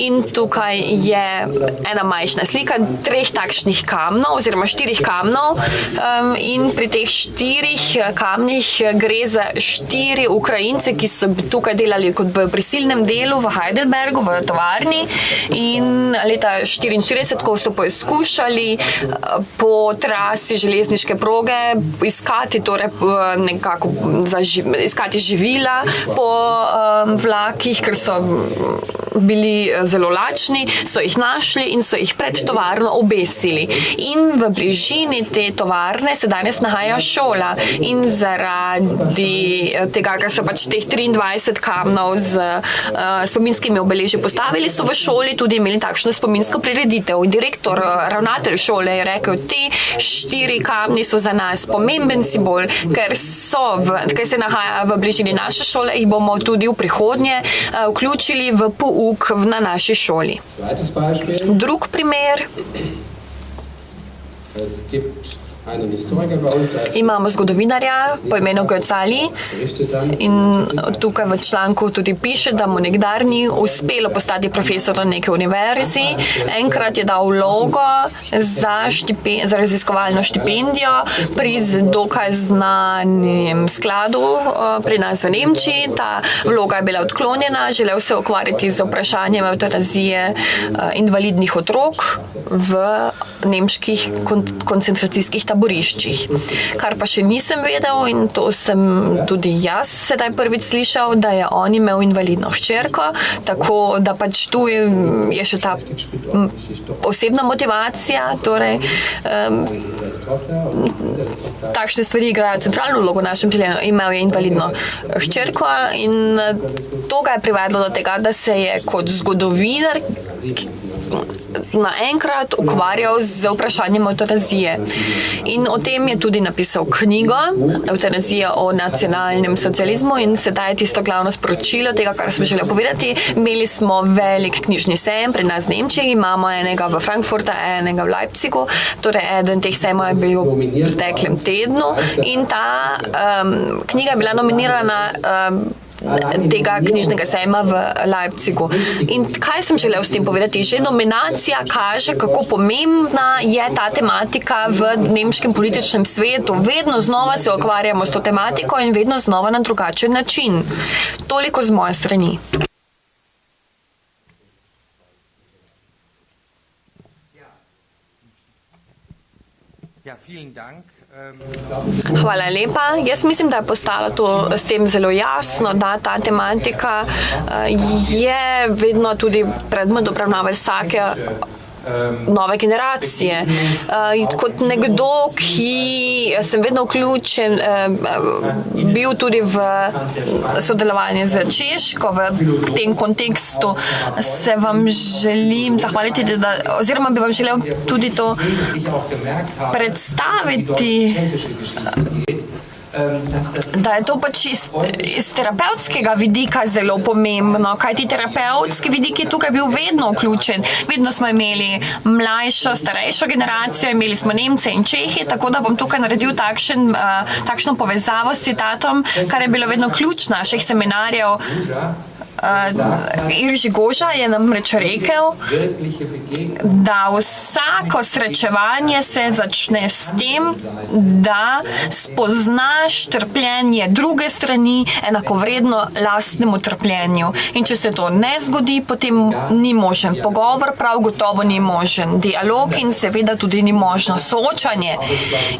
In tukaj je ena majhna slika 3 takšnih kamnov oziroma 4 kamnov in pri teh 4 kamnih gre za 4 Ukrajince, ki so tukaj delali kot v prisilnem delu v Heidelbergu, v tovarni, in leta 1944, ko so poizkušali po trasi železniške proge iskati torej nekako iskati živila po vlakih, ker so bili zelo lačni, so jih našli in so jih pred tovarno obesili. In v bližini te tovarne se danes nahaja šola in zaradi tega, ker so pač teh 23 kamnov z spominskimi obeleži postavili, so v šoli tudi imeli takšno spominsko prireditev. Direktor, ravnatelj šole je rekel, te 4 kamni so za nas pomemben simbol, ker se nahaja v bližini naše šole, jih bomo tudi v prihodnje vključili v pouk na naši šoli. Drug primer. Imamo zgodovinarja po imenu Götzali in tukaj v članku tudi piše, da mu nikdar ni uspelo postati profesor na neki univerzi. Enkrat je dal vlogo za raziskovalno štipendijo pri dokaj znanem skladu pri nas v Nemčiji. Ta vloga je bila odklonjena, želel se ukvarjati z vprašanjem evtanazije invalidnih otrok v nemških koncentracijskih taboriščih. Kar pa še nisem vedel, in to sem tudi jaz sedaj prvič slišal, da je on imel invalidno hčerko, tako da pač tu je še ta osebna motivacija, torej takšne stvari igrajo centralno vlogo v našem življenju. Imel je invalidno hčerko in to ga je privedlo do tega, da se je kot zgodovinar naenkrat ukvarjal z vprašanjem evtanazije. In o tem je tudi napisal knjigo Evtanazija o nacionalnem socializmu in sedaj je tisto glavno sporočilo tega, kar sem želel povedati. Imeli smo velik knjižni sejem pri nas v Nemčiji, imamo enega v Frankfurtu, enega v Leipzigu, torej eden teh sejmov je bil v preteklem tednu in ta knjiga je bila nominirana tega knjižnega sejma v Leipzigu. In kaj sem želel s tem povedati? Že nominacija kaže, kako pomembna je ta tematika v nemškem političnem svetu. Vedno znova se ukvarjamo s to tematiko in vedno znova na drugačen način. Toliko z moje strani. Hvala lepa. Jaz mislim, da je postalo to s tem zelo jasno, da ta tematika je vedno tudi predmet obravnave vsake nove generacije. Kot nekdo, ki sem vedno vključen, bil tudi v sodelovanje z Češko v tem kontekstu, se vam želim zahvaliti, oziroma bi vam želel tudi to predstaviti, da je to pač iz terapevtskega vidika zelo pomembno, kajti terapevtski vidik je tukaj bil vedno vključen. Vedno smo imeli mlajšo, starejšo generacijo, imeli smo Nemce in Čehi, tako da bom tukaj naredil takšno povezavo s citatom, kar je bilo vedno ključ naših seminarjev. Irži Goža je namreč rekel, da vsako srečevanje se začne s tem, da spoznaš trpljenje druge strani enakovredno lastnemu trpljenju. In če se to ne zgodi, potem ni možen pogovor, prav gotovo ni možen dialog in seveda tudi ni možno soočanje.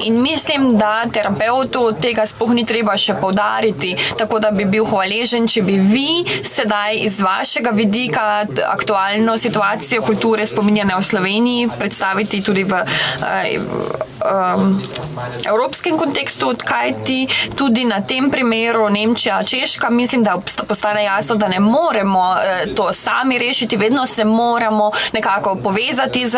In mislim, da terapeutu tega sploh ni treba še poudariti, tako da bi bil hvaležen, če bi vi sedaj iz vašega vidika aktualno situacijo kulture spominjane v Sloveniji predstaviti tudi v evropskem kontekstu, kajti tudi na tem primeru Nemčija, Češka, mislim, da postane jasno, da ne moremo to sami rešiti, vedno se moramo nekako povezati z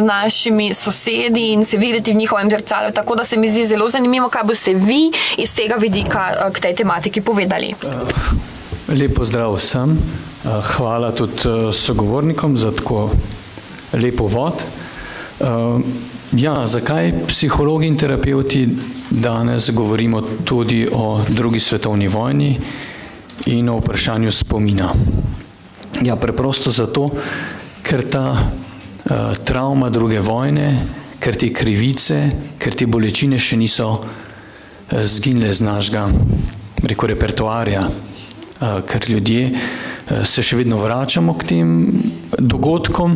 našimi sosedi in se videti v njihovem zrcalu, tako da se mi zdi zelo zanimivo, kaj boste vi iz tega vidika k tej tematiki povedali. Lepo zdrav vsem. Hvala tudi sogovornikom za tako lepo uvod. Zakaj psihologi in terapeuti danes govorimo tudi o drugi svetovni vojni in o vprašanju spomina? Preprosto zato, ker ta travma druge vojne, ker te krivice, ker te bolečine še niso zginile z našega repertoarja, ker ljudje se še vedno vračamo k tem dogodkom,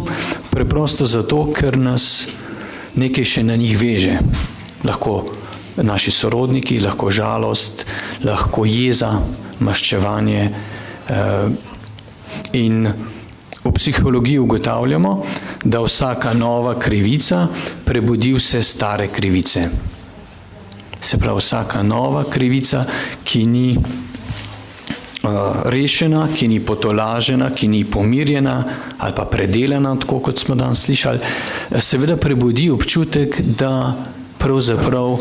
preprosto zato, ker nas nekaj še na njih veže. Lahko naši sorodniki, lahko žalost, lahko jeza, maščevanje. In v psihologiji ugotavljamo, da vsaka nova krivica prebudi vse stare krivice. Se pravi, vsaka nova krivica, ki ni rešena, ki ni potolažena, ki ni pomirjena ali pa predelana, tako kot smo danes slišali, seveda prebudi občutek, da pravzaprav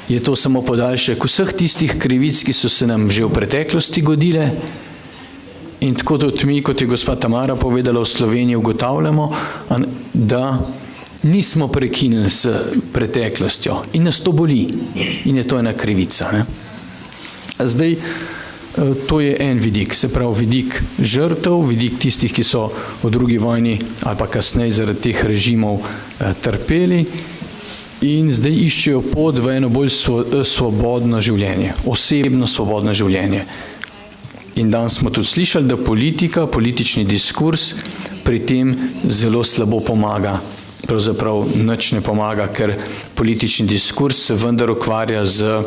je to samo podaljšek vseh tistih krivic, ki so se nam že v preteklosti godile. In tako tudi mi, kot je gospa Tamara povedala, v Sloveniji ugotavljamo, da nismo prekinili s preteklostjo in nas to boli in je to ena krivica. Zdaj, to je en vidik, se pravi vidik žrtev, vidik tistih, ki so v drugi vojni ali pa kasneje zaradi teh režimov trpeli in zdaj iščejo pot v eno bolj svobodno življenje, osebno svobodno življenje. In danes smo tudi slišali, da politika, politični diskurs pri tem zelo slabo pomaga. Pravzaprav nič ne pomaga, ker politični diskurs se vendar ukvarja z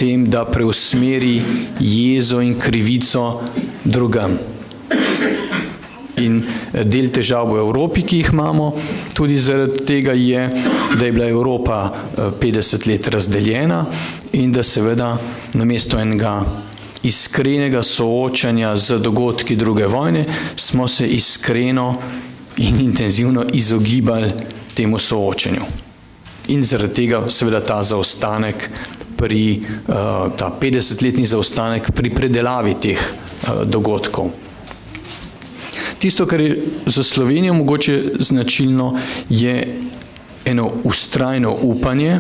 tem, da preusmeri jezo in krivico drugam. in del težav v Evropi, ki jih imamo, tudi zaradi tega je, da je bila Evropa 50 let razdeljena in da seveda namesto enega iskrenega soočanja z dogodki druge vojne smo se iskreno in intenzivno izogibali temu soočenju. In zaradi tega seveda ta zaostanek ta 50-letni zaostanek pri predelavi teh dogodkov. Tisto, kar je za Slovenijo mogoče značilno, je eno ustrajno upanje,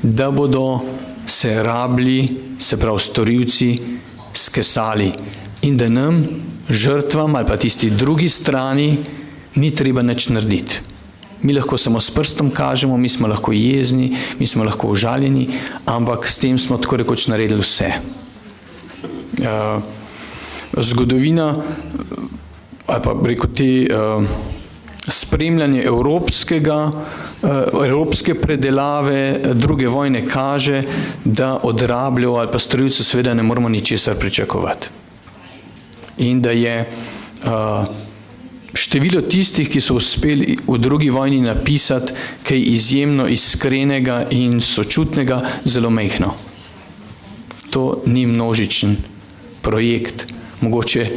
da bodo se rabili, se pravi storilci, skesali in da nam, žrtvam ali pa tisti drugi strani, ni treba nič narediti. Mi lahko samo s prstom kažemo, mi smo lahko jezni, mi smo lahko užaljeni, ampak s tem smo tako rekoč naredili vse. Zgodovina, ali pa rekel spremljanje evropske predelave druge vojne kaže, da od rabljev ali pa storilcev seveda ne moramo ničesar pričakovati. In da je število tistih, ki so uspeli v drugi vojni napisati kaj izjemno iskrenega in sočutnega, zelo majhno. To ni množičen projekt, mogoče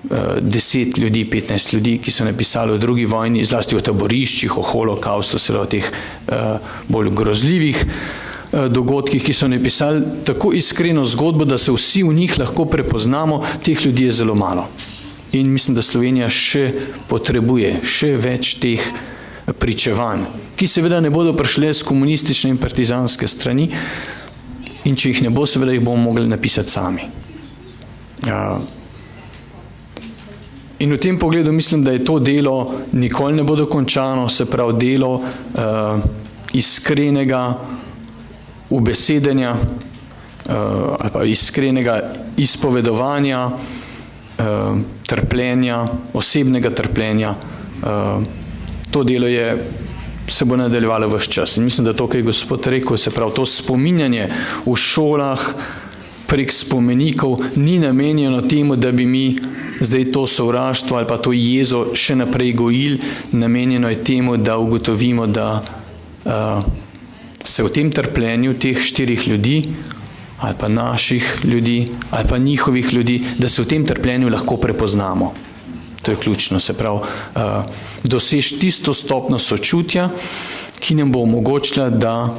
10 ljudi, 15 ljudi, ki so napisali v drugi vojni, zlasti o taboriščih, o holokaustu, o teh bolj grozljivih dogodkih, ki so napisali tako iskreno zgodbo, da se vsi v njih lahko prepoznamo, teh ljudi je zelo malo. In mislim, da Slovenija še potrebuje še več teh pričevanj, ki seveda ne bodo prišle z komunistične in partizanske strani in če jih ne bo, seveda jih bomo mogli napisati sami. In v tem pogledu mislim, da je to delo nikoli ne bo dokončano, se pravi delo iskrenega ubesedenja ali pa iskrenega izpovedovanja, trpljenja, osebnega trpljenja. To delo se bo nadaljevalo ves čas. In mislim, da to, kar je gospod rekel, se pravi to spominjanje v šolah prek spomenikov ni namenjeno temu, da bi mi zdaj to sovraštvo ali pa to jezo še naprej gojili, namenjeno je temu, da ugotovimo, da se v tem trpljenju teh 4 ljudi ali pa naših ljudi, ali pa njihovih ljudi, da se v tem trpljenju lahko prepoznamo. To je ključno, se pravi, doseči tisto stopno sočutja, ki nam bo omogočila, da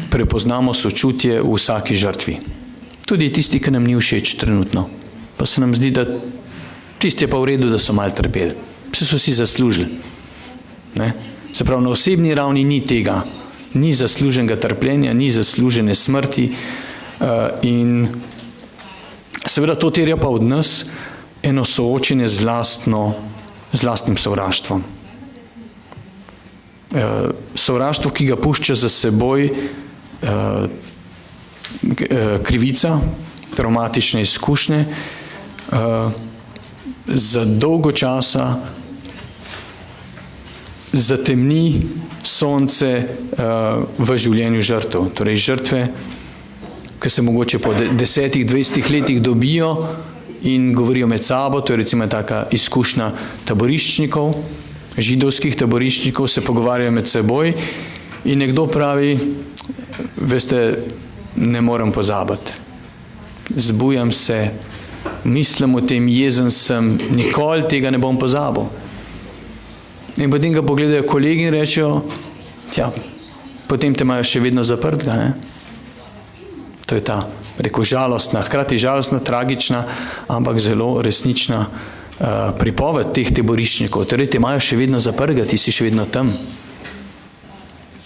prepoznamo sočutje v vsaki žrtvi. Tudi tisti, ki nam ni všeč trenutno. Pa se nam zdi, da tisti je pa v redu, da so malo trpeli. Vse so si zaslužili. Se pravi, na osebni ravni ni tega, ni zasluženega trpljenja, ni zaslužene smrti, in seveda to terja pa od nas eno soočenje z lastnim sovraštvom. Sovraštvo, ki ga pušča za seboj krivica, traumatične izkušnje, za dolgo časa zatemni sonce v življenju žrtev. Torej žrtve, ki se mogoče po 10-20 letih dobijo in govorijo med sabo, to je recimo taka izkušnja taboriščnikov, židovskih taboriščnikov, se pogovarjajo med seboj in nekdo pravi, veste, ne morem pozabiti. Zbujam se, mislim o tem, jezen sem, nikoli tega ne bom pozabil. In potem ga pogledajo kolegi in rečejo, ja, potem te imajo še vedno zaprtega, ne? To je ta, rekel, žalostna, hkrati žalostna, tragična, ampak zelo resnična pripoved teh taboriščnikov. Torej, te imajo še vedno zaprtega, ti si še vedno tam.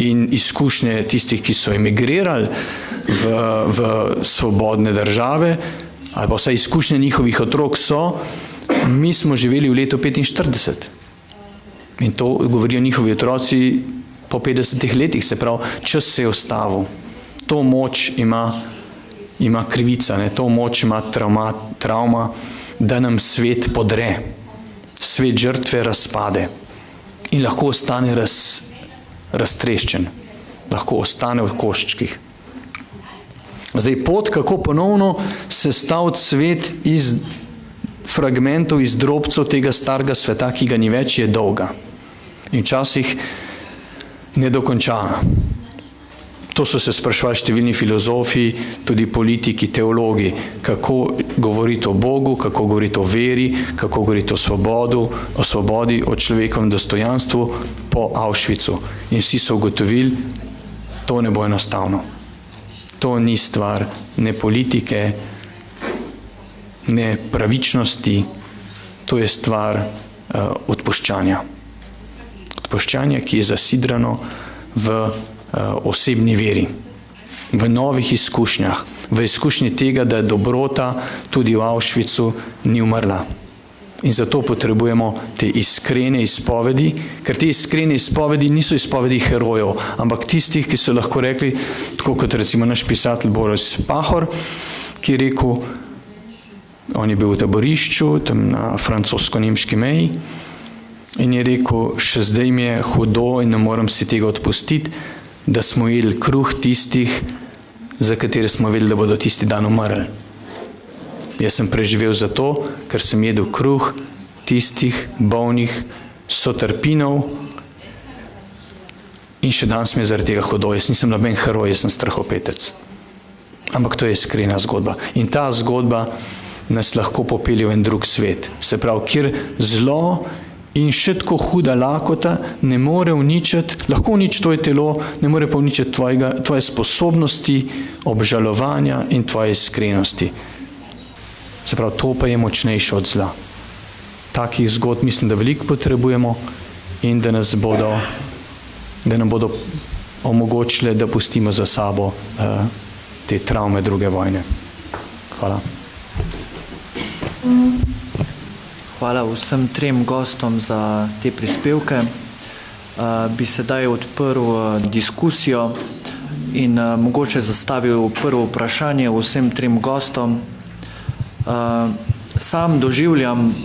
In izkušnje tistih, ki so emigrirali v svobodne države, ali pa vsaj izkušnje njihovih otrok so, mi smo živeli v letu 45. In to govorijo njihovi otroci po 50 letih, se pravi, čas se je ustavil. To moč ima krivica, ne? To moč ima travma, da nam svet podre, svet žrtve razpade in lahko ostane raztreščen, lahko ostane v koščkih. Zdaj pot, kako ponovno sestaviti svet iz fragmentov iz drobcev tega starega sveta, ki ga ni več, je dolga. In včasih nedokončana. To so se sprašvali številni filozofi, tudi politiki, teologi, kako govoriti o Bogu, kako govoriti o veri, kako govoriti o svobodi, o človekovem dostojanstvu po Auschwitzu. In vsi so ugotovili, to ne bo enostavno. To ni stvar ne politike, ne pravičnosti, to je stvar odpuščanja. Odpuščanja, ki je zasidrano v osebni veri, v novih izkušnjah, v izkušnji tega, da dobrota tudi v Auschwitzu ni umrla. In zato potrebujemo te iskrene izpovedi, ker te iskrene izpovedi niso izpovedi herojev, ampak tistih, ki so lahko rekli, tako kot recimo naš pisatelj Boris Pahor, ki je rekel, on je bil v taborišču, tam na francosko-nemški meji, in je rekel, še zdaj mi je hudo in ne morem si tega odpustiti, da smo jedli kruh tistih, za katere smo vedeli, da bodo tisti dan umrli. Jaz sem preživel zato, ker sem jedel kruh tistih bolnih sotrpinov in še danes mi je zaradi tega hudo. Jaz nisem noben heroj, jaz sem strahopetec. Ampak to je iskrena zgodba. In ta zgodba nas lahko popelje v en drug svet. Se pravi, kjer zlo in še tako huda lakota ne more uničiti, lahko uniči tvoje telo, ne more pa uničiti tvoje sposobnosti, obžalovanja in tvoje iskrenosti. Se pravi, to pa je močnejše od zla. Takih zgodb mislim, da veliko potrebujemo in da nam bodo omogočile, da pustimo za sabo te travme druge vojne. Hvala. Hvala vsem trem gostom za te prispevke. Bi sedaj odprl diskusijo in mogoče zastavil prvo vprašanje vsem trem gostom. Sam doživljam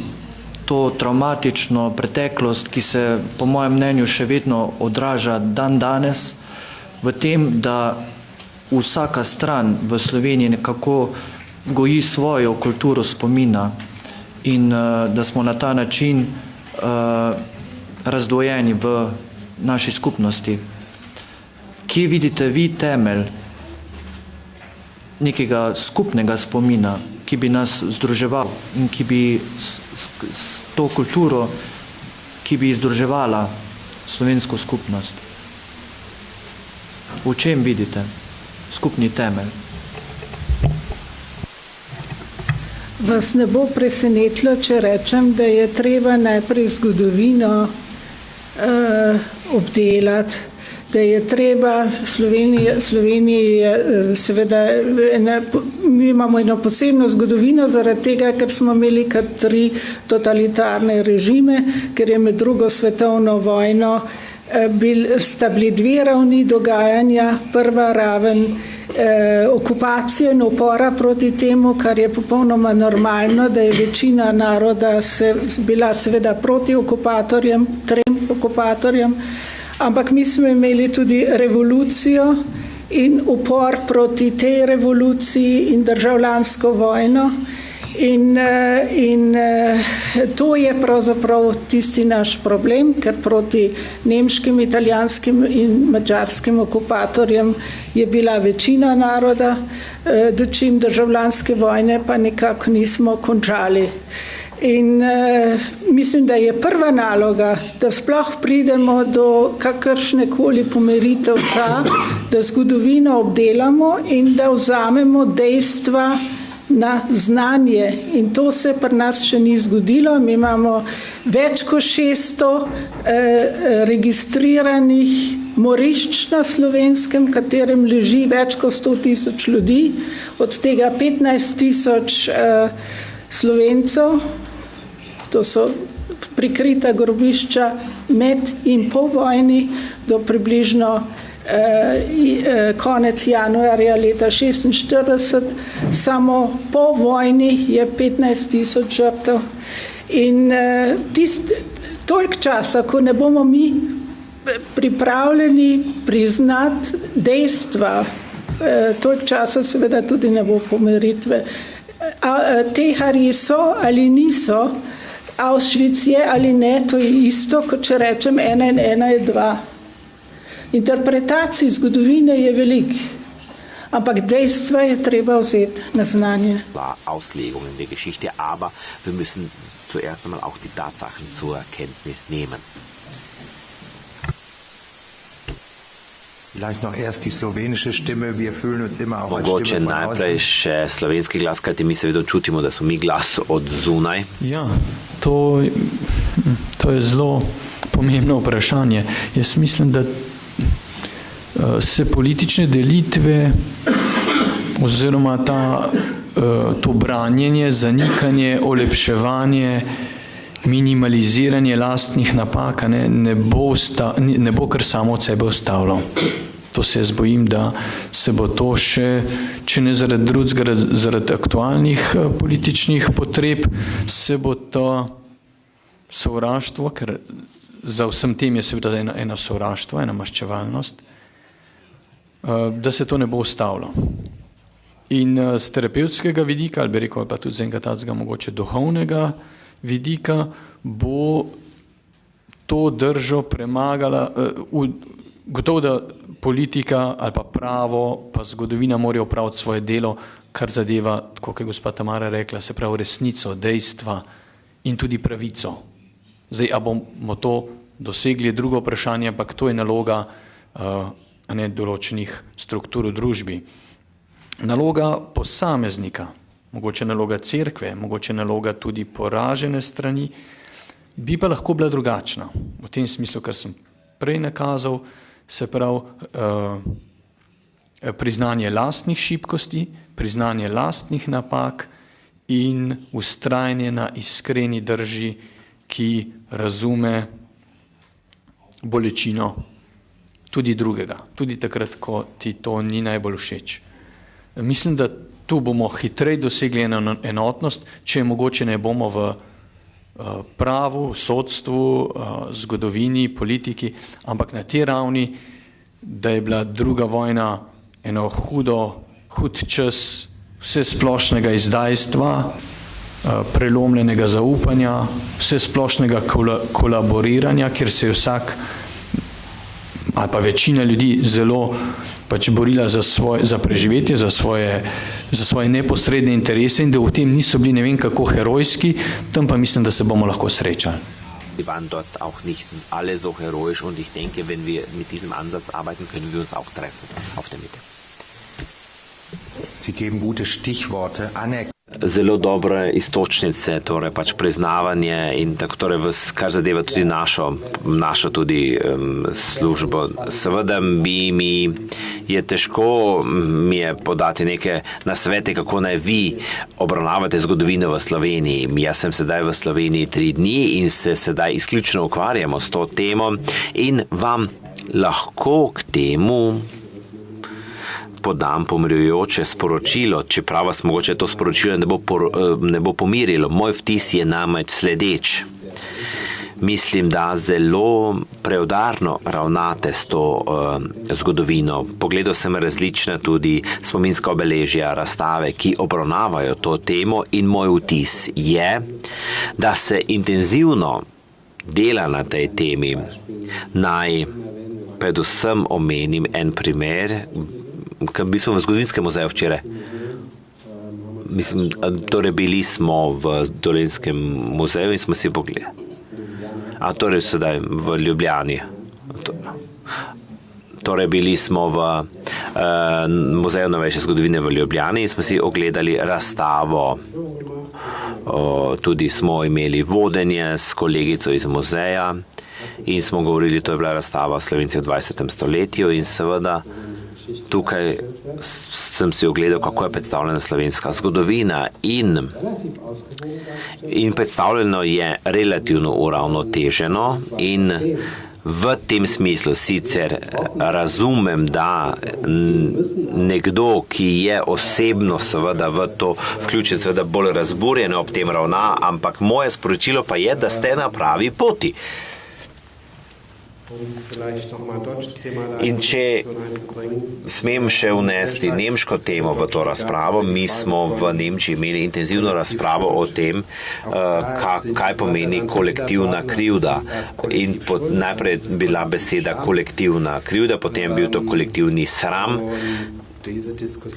to travmatično preteklost, ki se po mojem mnenju še vedno odraža dan danes, v tem, da vsaka stran v Sloveniji nekako goji svojo kulturo spomina in da smo na ta način razdvojeni v naši skupnosti. Kje vidite vi temelj nekega skupnega spomina, ki bi nas združeval in ki bi s to kulturo, ki bi združevala slovensko skupnost? V čem vidite skupni temelj? Vas ne bo presenetilo, če rečem, da je treba najprej zgodovino obdelati, da je treba Sloveniji seveda, mi imamo eno posebno zgodovino zaradi tega, ker smo imeli kar 3 totalitarne režime, ker je med drugo svetovno vojno sta bili 2 ravni dogajanja, prva raven okupacije in upora proti temu, kar je popolnoma normalno, da je večina naroda bila seveda proti okupatorjem, 3 okupatorjem, ampak mi smo imeli tudi revolucijo in upor proti tej revoluciji in državljansko vojno. In to je pravzaprav tisti naš problem, ker proti nemškim, italijanskim in madžarskim okupatorjem je bila večina naroda, dočim državljanske vojne pa nekako nismo končali. In mislim, da je prva naloga, da sploh pridemo do kakršnekoli pomeritev ta, da zgodovino obdelamo in da vzamemo dejstva na znanje. In to se pri nas še ni zgodilo. Mi imamo več kot 600 registriranih morišč na Slovenskem, katerem leži več kot 100.000 ljudi, od tega 15.000 Slovencev. To so prikrita grobišča med in po vojni do približno konec januarja leta 1946. Samo po vojni je 15.000 žrtev. In toliko časa, ko ne bomo mi pripravljeni priznati dejstva, toliko časa seveda tudi ne bo pomiritve. Teharji so ali niso, Auschwitz je ali ne, to je isto, kot če rečem 1 in 1 je 2. Interpretacij zgodovine je veliko, ampak dejstva je treba vzeti na znanje. Auslegungen der Geschichte, aber wir müssen zuerst einmal auch die Tatsachen zur Kenntnis nehmen. Vielleicht noch erst die slowenische Stimme, wir fühlen uns immer auch als Mogoče Stimme von najprej außen. še slovenski glas, kajti mi seveda čutimo, da smo mi glas od zunaj. Ja, to je zelo pomembno vprašanje. Jaz mislim, da se politične delitve oziroma to branjenje, zanikanje, olepševanje, minimaliziranje lastnih napak ne bo kar samo od sebe ustavilo. To se jaz bojim, da se bo to še, če ne zaradi drugega, zaradi aktualnih političnih potreb, se bo to sovraštvo, ker za vsem tem je seveda eno sovraštvo, ena maščevalnost, da se to ne bo ustavilo. In z terapevtskega vidika, ali bi rekel, pa tudi z enega tacega mogoče duhovnega vidika, bo to držo premagala, gotovo, da politika ali pa pravo, pa zgodovina morajo opraviti svoje delo, kar zadeva, kot je gospa Tamara rekla, se pravi resnico, dejstva in tudi pravico. Zdaj, a bomo to dosegli, je drugo vprašanje, ampak to je naloga določenih struktur v družbi. Naloga posameznika, mogoče naloga cerkve, mogoče naloga tudi poražene strani, bi pa lahko bila drugačna. V tem smislu, kar sem prej nakazal, se pravi priznanje lastnih šibkosti, priznanje lastnih napak in vztrajanje na iskreni drži, ki razume bolečino tudi drugega, tudi takrat, ko ti to ni najbolj všeč. Mislim, da tu bomo hitreje dosegli eno enotnost, če mogoče ne bomo v pravu, sodstvu, zgodovini, politiki, ampak na tej ravni, da je bila druga vojna eno hud čas vse splošnega izdajstva, prelomljenega zaupanja, vse splošnega kolaboriranja, kjer se je vsak ali pa večina ljudi zelo borila za preživetje, za svoje neposredne interese in da v tem niso bili ne vem kako herojski, tam pa mislim, da se bomo lahko srečali. Die waren dort auch nicht alle so heroisch und ich denke, wenn wir mit diesem Ansatz arbeiten, können wir uns auch treffen auf der Mitte. Sie geben gute Stichworte, Zelo dobre istočnice, torej pač priznavanje in tako torej kar zadeva tudi našo tudi službo. Seveda mi je težko podati neke nasvete, kako naj vi obravnavate zgodovino v Sloveniji. Jaz sem sedaj v Sloveniji 3 dni in se sedaj izključno ukvarjamo s to temo in vam lahko k temu podam pomirjujoče sporočilo, čeprav vas mogoče to sporočilo ne bo pomirilo. Moj vtis je namreč sledeč. Mislim, da zelo preudarno ravnate s to zgodovino. Pogledal sem različne tudi spominska obeležja, razstave, ki obravnavajo to temo in moj vtis je, da se intenzivno dela na tej temi. Naj predvsem omenim en primer, v bistvu v zgodovinskem muzeju včeraj. Mislim, torej bili smo v Dolenjskem muzeju in smo si pogledali. Torej sedaj v Ljubljani. Torej bili smo v Muzeju novejše zgodovine v Ljubljani in smo si ogledali razstavo. Tudi smo imeli vodenje s kolegico iz muzeja in smo govorili, to je bila razstava Slovenci v 20. stoletju in seveda tukaj sem si ogledal, kako je predstavljena slovenska zgodovina in predstavljeno je relativno uravnoteženo in v tem smislu sicer razumem, da nekdo, ki je osebno seveda v to vključen, seveda bolj razburjeno ob tem ravna, ampak moje sporočilo pa je, da ste na pravi poti. In če smem še vnesti nemško temo v to razpravo, mi smo v Nemčiji imeli intenzivno razpravo o tem, kaj pomeni kolektivna krivda. In najprej bila beseda kolektivna krivda, potem bil to kolektivni sram.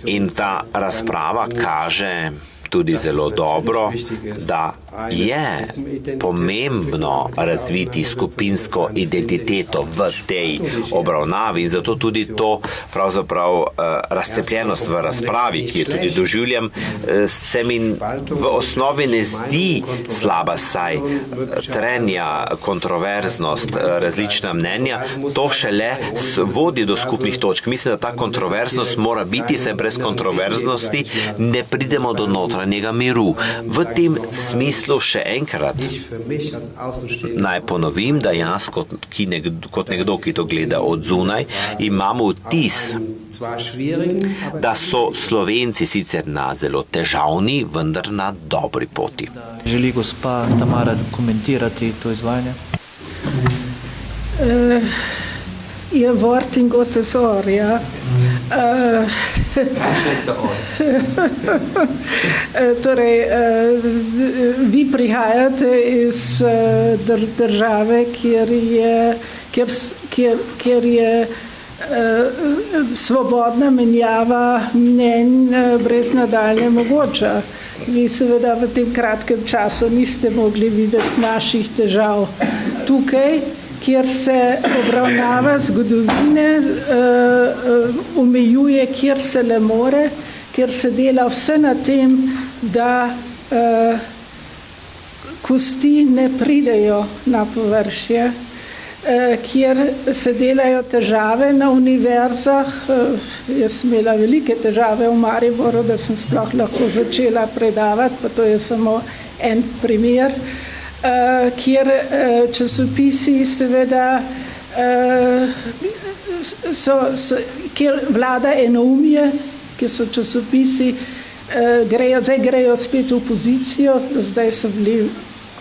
In ta razprava kaže tudi zelo dobro, da je pomembno razviti skupinsko identiteto v tej obravnavi in zato tudi to pravzaprav razcepljenost v razpravi, ki je tudi doživljam, se mi v osnovi ne zdi slaba, saj trenja, kontroverznost, različna mnenja, to šele vodi do skupnih točk. Mislim, da ta kontroverznost mora biti, saj brez kontroverznosti ne pridemo do notranjega miru. V tem smislu še enkrat naj ponovim, da jaz kot nekdo, ki to gleda od zunaj, imam vtis, da so Slovenci sicer na zelo težavni, vendar na dobri poti. Želi gospa Tamara komentirati to izvajanje? Ihr Wort in Gottes Ohr, ja. Torej, vi prihajate iz države, kjer je svobodna menjava mnenj brez nadaljnje mogoča. Vi seveda v tem kratkem času niste mogli videti naših težav. Tukaj, kjer se obravnava zgodovine, omejuje, kjer se le more, kjer se dela vse na tem, da kosti ne pridejo na površje, kjer se delajo težave na univerzah. Jaz sem imela velike težave v Mariboru, da sem sploh lahko začela predavati, pa to je samo en primer, kjer časopisi seveda kjer vlada enoumje, kjer so časopisi zdaj grejo spet v opozicijo, zdaj so bili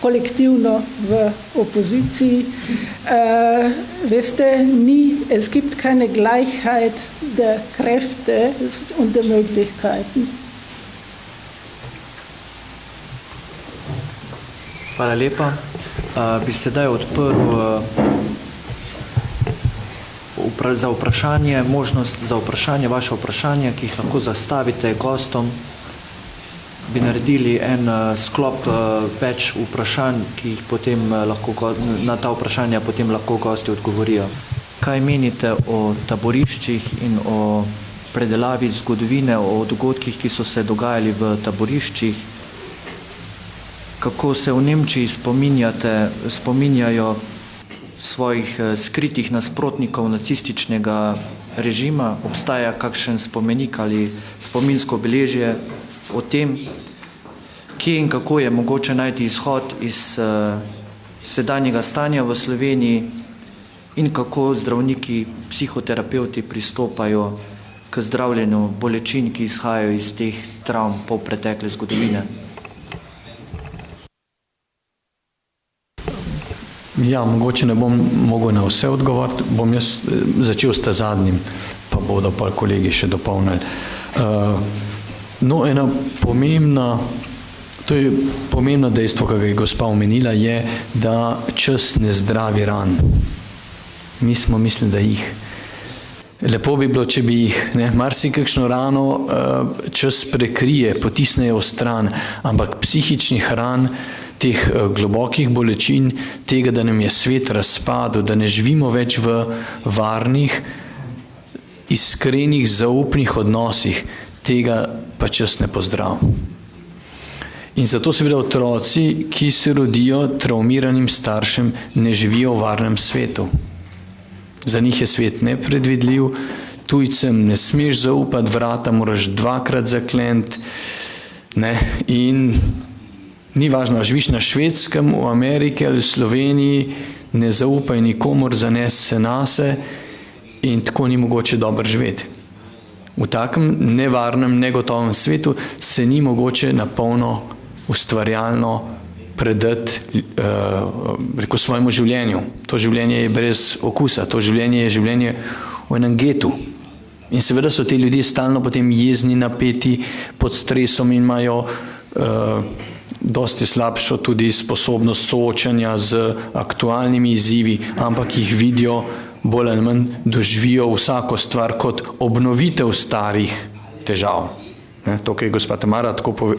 kolektivno v opoziciji. Veste, es gibt keine Gleichheit der Kräfte und der Möglichkeiten. Hvala lepa. Bi sedaj odprl za vprašanje, možnost za vprašanje, vaše vprašanje, ki jih lahko zastavite gostom. Bi naredili en sklop več vprašanj, ki jih potem lahko, na ta vprašanja potem lahko gosti odgovorijo. Kaj menite o taboriščih in o predelavi zgodovine, o dogodkih, ki so se dogajali v taboriščih? Kako se v Nemčiji spominjajo svojih skritih nasprotnikov nacističnega režima? Obstaja kakšen spomenik ali spominsko obeležje o tem, kje in kako je mogoče najti izhod iz sedanjega stanja v Sloveniji in kako zdravniki, psihoterapeuti pristopajo k zdravljenju bolečin, ki izhajajo iz teh travm polpretekle zgodovine? Ja, mogoče ne bom mogel na vse odgovoriti, bom jaz začel s zadnjim, pa bodo pa kolegi še dopolnili. No, ena pomembna, to je pomembno dejstvo, ki ga je gospa omenila, je, da čas ne zdravi ran. Mi smo mislili, da jih. Lepo bi bilo, če bi jih, marsikakšno rano čas prekrije, potisnejo v stran, ampak psihičnih ran, teh globokih bolečin, tega, da nam je svet razpadel, da ne živimo več v varnih, iskrenih, zaupnih odnosih, tega pa čas ne pozdrav. In zato seveda otroci, ki se rodijo travmiranim staršem, ne živijo v varnem svetu. Za njih je svet nepredvidljiv, tujcem ne smeš zaupati, vrata moraš dvakrat zakleniti, in ni važno, živiš na Švedskem, v Ameriki ali v Sloveniji, ne zaupaj nikomor, zanes se nase in tako ni mogoče dobro živeti. V takem nevarnem, negotovem svetu se ni mogoče napolno ustvarjalno predati rekel, svojemu življenju. To življenje je brez okusa, to življenje je življenje v enem getu. In seveda so ti ljudje stalno potem jezni, napeti, pod stresom in imajo dosti slabšo tudi sposobnost soočanja z aktualnimi izzivi, ampak jih vidijo bolj ali manj, doživijo vsako stvar kot obnovitev starih težav. To, kar je gospa Tamara tako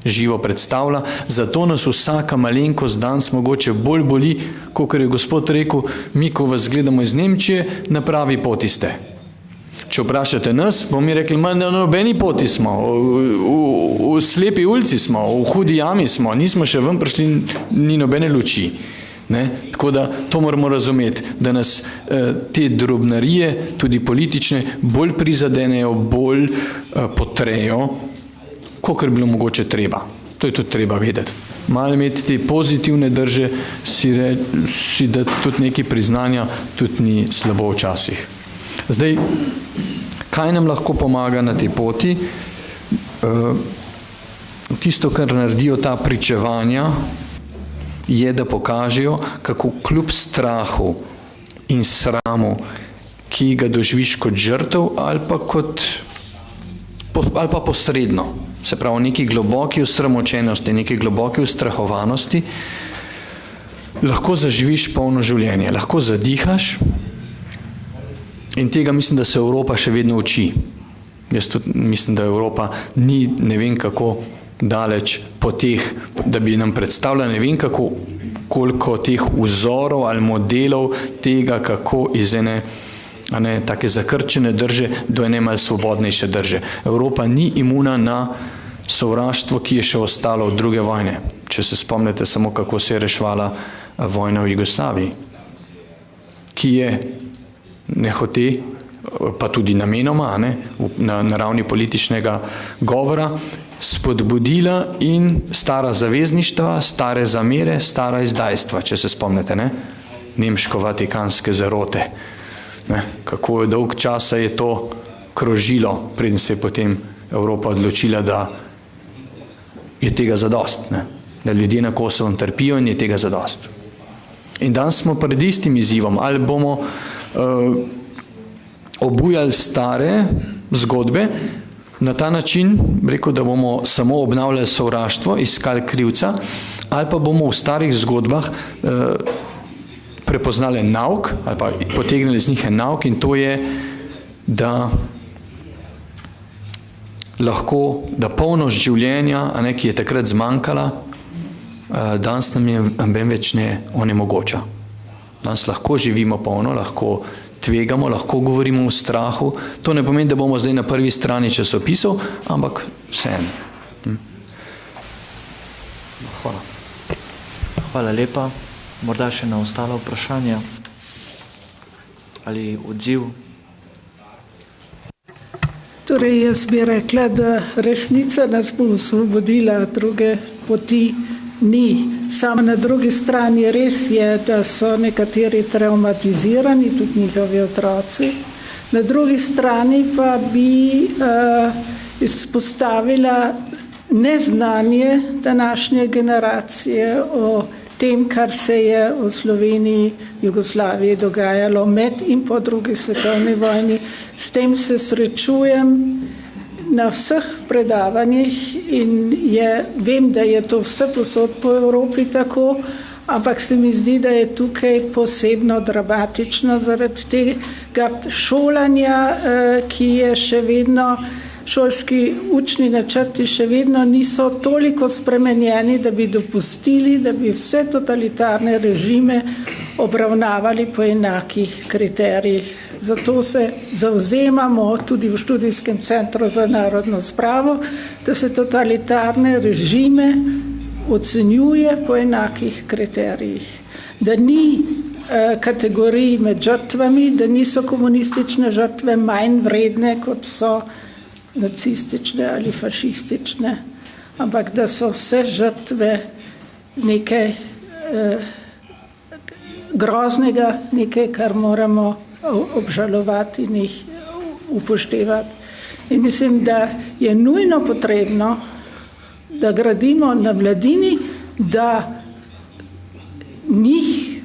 živo predstavlja, zato nas vsaka malenkost danes mogoče bolj boli, kot je gospod rekel, mi, ko vas gledamo iz Nemčije, na pravi poti ste. Če vprašate nas, bomo mi rekli, na nobeni poti smo, v slepi ulici smo, v hudi jami smo, nismo še ven prišli, ni nobene luči. Tako da to moramo razumeti, da nas te drobnarije, tudi politične, bolj prizadenejo, bolj potrejo, kolikor bi bilo mogoče treba. To je tudi treba vedeti. Malo imeti te pozitivne drže, si dati tudi nekaj priznanja, tudi ni slabo včasih. Zdaj, kaj nam lahko pomaga na tej poti? Tisto, kar naredijo ta pričevanja, je, da pokažejo, kako kljub strahu in sramu, ki ga doživiš kot žrtev ali pa posredno, se pravi neki globoki osramočenosti, neki globoki ustrahovanosti, lahko zaživiš polno življenje, lahko zadihaš in tega mislim, da se Evropa še vedno uči. Jaz tudi mislim, da Evropa ni ne vem kako daleč po teh, da bi nam predstavljala ne vem kako, koliko teh vzorov ali modelov tega, kako iz ene take zakrčene drže do ene malo svobodnejše drže. Evropa ni imuna na sovraštvo, ki je še ostalo od druge vojne. Če se spomnite samo, kako se je reševala vojna v Jugoslaviji, ki je nehote, pa tudi namenoma, na ravni političnega govora, spodbudila in stara zavezništva, stare zamere, stara izdajstva, če se spomnite, nemško-vatikanske zarote. Kako dolg časa je to krožilo, preden se je potem Evropa odločila, da je tega zadost, da ljudje na Kosovom trpijo in je tega zadost. In danes smo pred istim izzivom, ali bomo obujali stare zgodbe, na ta način, rekel, da bomo samo obnavljali sovraštvo, iskali krivca, ali pa bomo v starih zgodbah prepoznali nauk, ali pa potegnili z njih nauk, in to je, da lahko, da polnost življenja, ki je takrat zmanjkala, danes nam je več ne onemogoča. Danes lahko živimo polno, lahko tvegamo, lahko govorimo o strahu. To ne pomeni, da bomo zdaj na prvi strani časopisov, ampak vseeno. Hvala. Hvala lepa. Morda še na ostala vprašanja ali odziv? Torej, jaz bi rekla, da resnica nas bo osvobodila, druge poti ni. Samo na drugi strani res je, da so nekateri traumatizirani, tudi njihovi otroci. Na drugi strani pa bi izpostavila neznanje današnje generacije o tem, kar se je v Sloveniji, Jugoslaviji dogajalo med in po drugi svetovni vojni. S tem se srečujem na vseh predavanjih in vem, da je to vse posod po Evropi tako, ampak se mi zdi, da je tukaj posebno dramatično zaradi tega šolanja, ki je še vedno, šolski učni načrti še vedno niso toliko spremenjeni, da bi dopustili, da bi vse totalitarne režime obravnavali po enakih kriterijih. Zato se zavzemamo tudi v študijskem centru za narodno spravo, da se totalitarne režime ocenjuje po enakih kriterijih. Da ni kategorij med žrtvami, da niso komunistične žrtve manj vredne, kot so nacistične ali fašistične, ampak da so vse žrtve nekaj groznega, nekaj, kar moramo obžalovati in jih upoštevati. In mislim, da je nujno potrebno, da gradimo na mladini, da njih,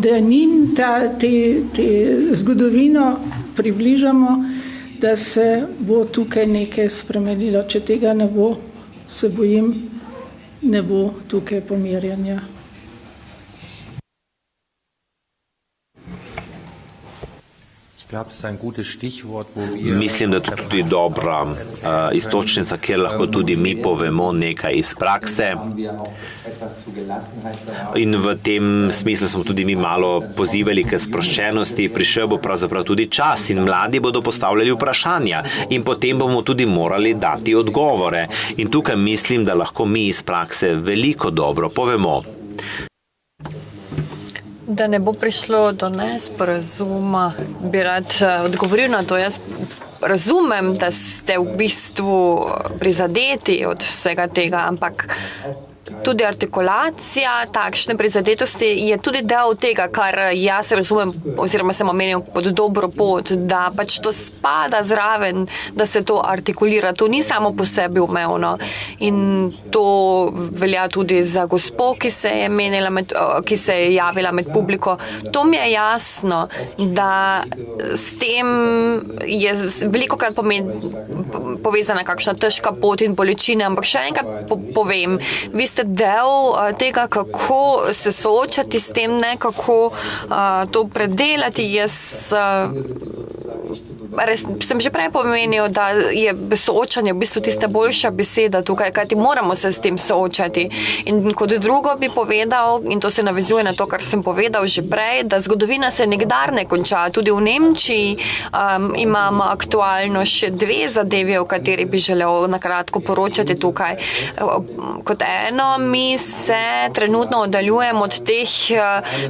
da njim te zgodovino približamo, da se bo tukaj nekaj spremenilo. Če tega ne bo, se bojim, ne bo tukaj pomirjanja. Mislim, da je to tudi dobra istočnica, kjer lahko tudi mi povemo nekaj iz prakse. In v tem smislu smo tudi mi malo pozivali k sproščenosti. Prišel bo pravzaprav tudi čas in mladi bodo postavljali vprašanja in potem bomo tudi morali dati odgovore. In tukaj mislim, da lahko mi iz prakse veliko dobro povemo. Da ne bo prišlo do nesporazuma, bi rad odgovoril na to. Jaz razumem, da ste v bistvu prizadeti od vsega tega, ampak tudi artikulacija takšne prizadetosti je tudi del tega, kar jaz razumem oziroma sem omenil pod dobro pot, da pač to spada zraven, da se to artikulira. To ni samo po sebi umevno in to velja tudi za gospo, ki se je javila med publiko. To mi je jasno, da s tem je velikokrat povezana kakšna težka pot in bolečina, ampak še enkrat povem, vi ste del tega, kako se soočati s tem, ne kako to predelati. Jaz sem že prej pomenil, da je soočanje v bistvu tista boljša beseda tukaj, kajti moramo se s tem soočati. In kot drugo bi povedal, in to se navezuje na to, kar sem povedal že prej, da zgodovina se nikdar ne konča. Tudi v Nemčiji imamo aktualno še dve zadevi, o kateri bi želel nakratko poročati tukaj. Kot eno, mi se trenutno oddaljujemo od teh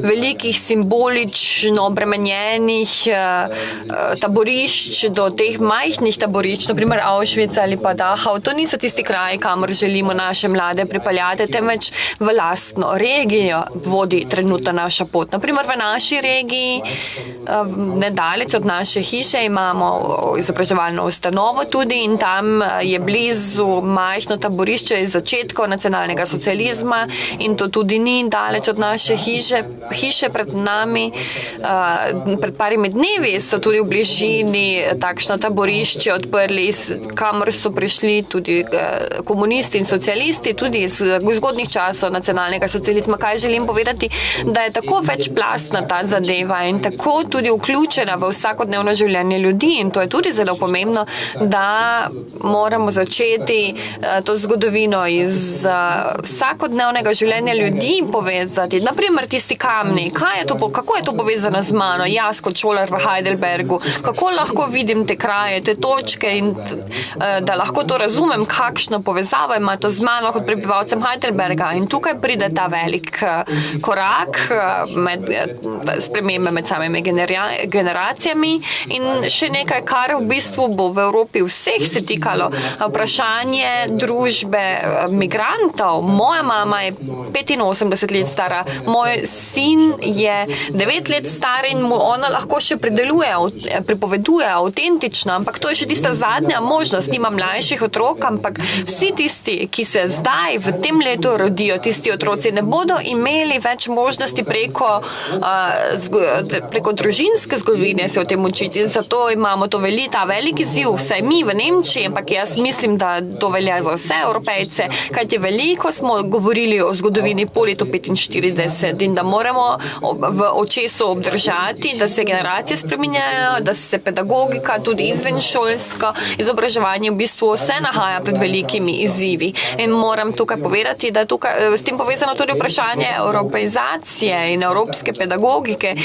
velikih simbolično obremenjenih taborišč do teh majhnih taborišč, naprimer Auschwitz ali pa Dachau. To niso tisti kraji, kamor želimo naše mlade pripeljati, temveč v lastno regijo vodi trenutno naša pot. Naprimer v naši regiji, nedaleč od naše hiše, imamo izobraževalno ustanovo tudi in tam je blizu majhno taborišče iz začetkov nacionalnega socializma in to tudi ni daleč od naše hiše pred nami. Pred parimi dnevi so tudi v bližini takšno taborišče odprli, kamor so prišli tudi komunisti in socialisti, tudi iz zgodnjih časov nacionalnega socializma. Kaj želim povedati? Da je tako večplastna ta zadeva in tako tudi vključena v vsakodnevno življenje ljudi in to je tudi zelo pomembno, da moramo začeti to zgodovino iz vsakodnevnega življenja ljudi povezati. Naprimer tisti kamni, kako je to povezano z mano, jaz kot šolar v Heidelbergu, kako lahko vidim te kraje, te točke in da lahko to razumem, kakšno povezavo ima to z mano kot prebivalcem Heidelberga. In tukaj pride ta velik korak spremembe med samimi generacijami in še nekaj, kar v bistvu bo v Evropi vseh se tikalo. Vprašanje družbe migrantov. Moja mama je 85 let stara, moj sin je 9 let star in mu ona lahko še pripoveduje avtentično, ampak to je še tista zadnja možnost. Nima mlajših otrok, ampak vsi tisti, ki se zdaj v tem letu rodijo, tisti otroci ne bodo imeli več možnosti preko družinske zgodovine se o tem učiti. Zato imamo ta veliki izziv, vsaj mi v Nemčiji, ampak jaz mislim, da to velja za vse Evropejce, kajti veliko smo govorili o zgodovini po letu 45 in da moramo v očesu obdržati, da se generacije spreminjajo, da se pedagogika, tudi izvenšolsko izobraževanje v bistvu vse nahaja pred velikimi izzivi. In moram tukaj povedati, da tukaj s tem povezano tudi vprašanje evropeizacije in evropske pedagogike,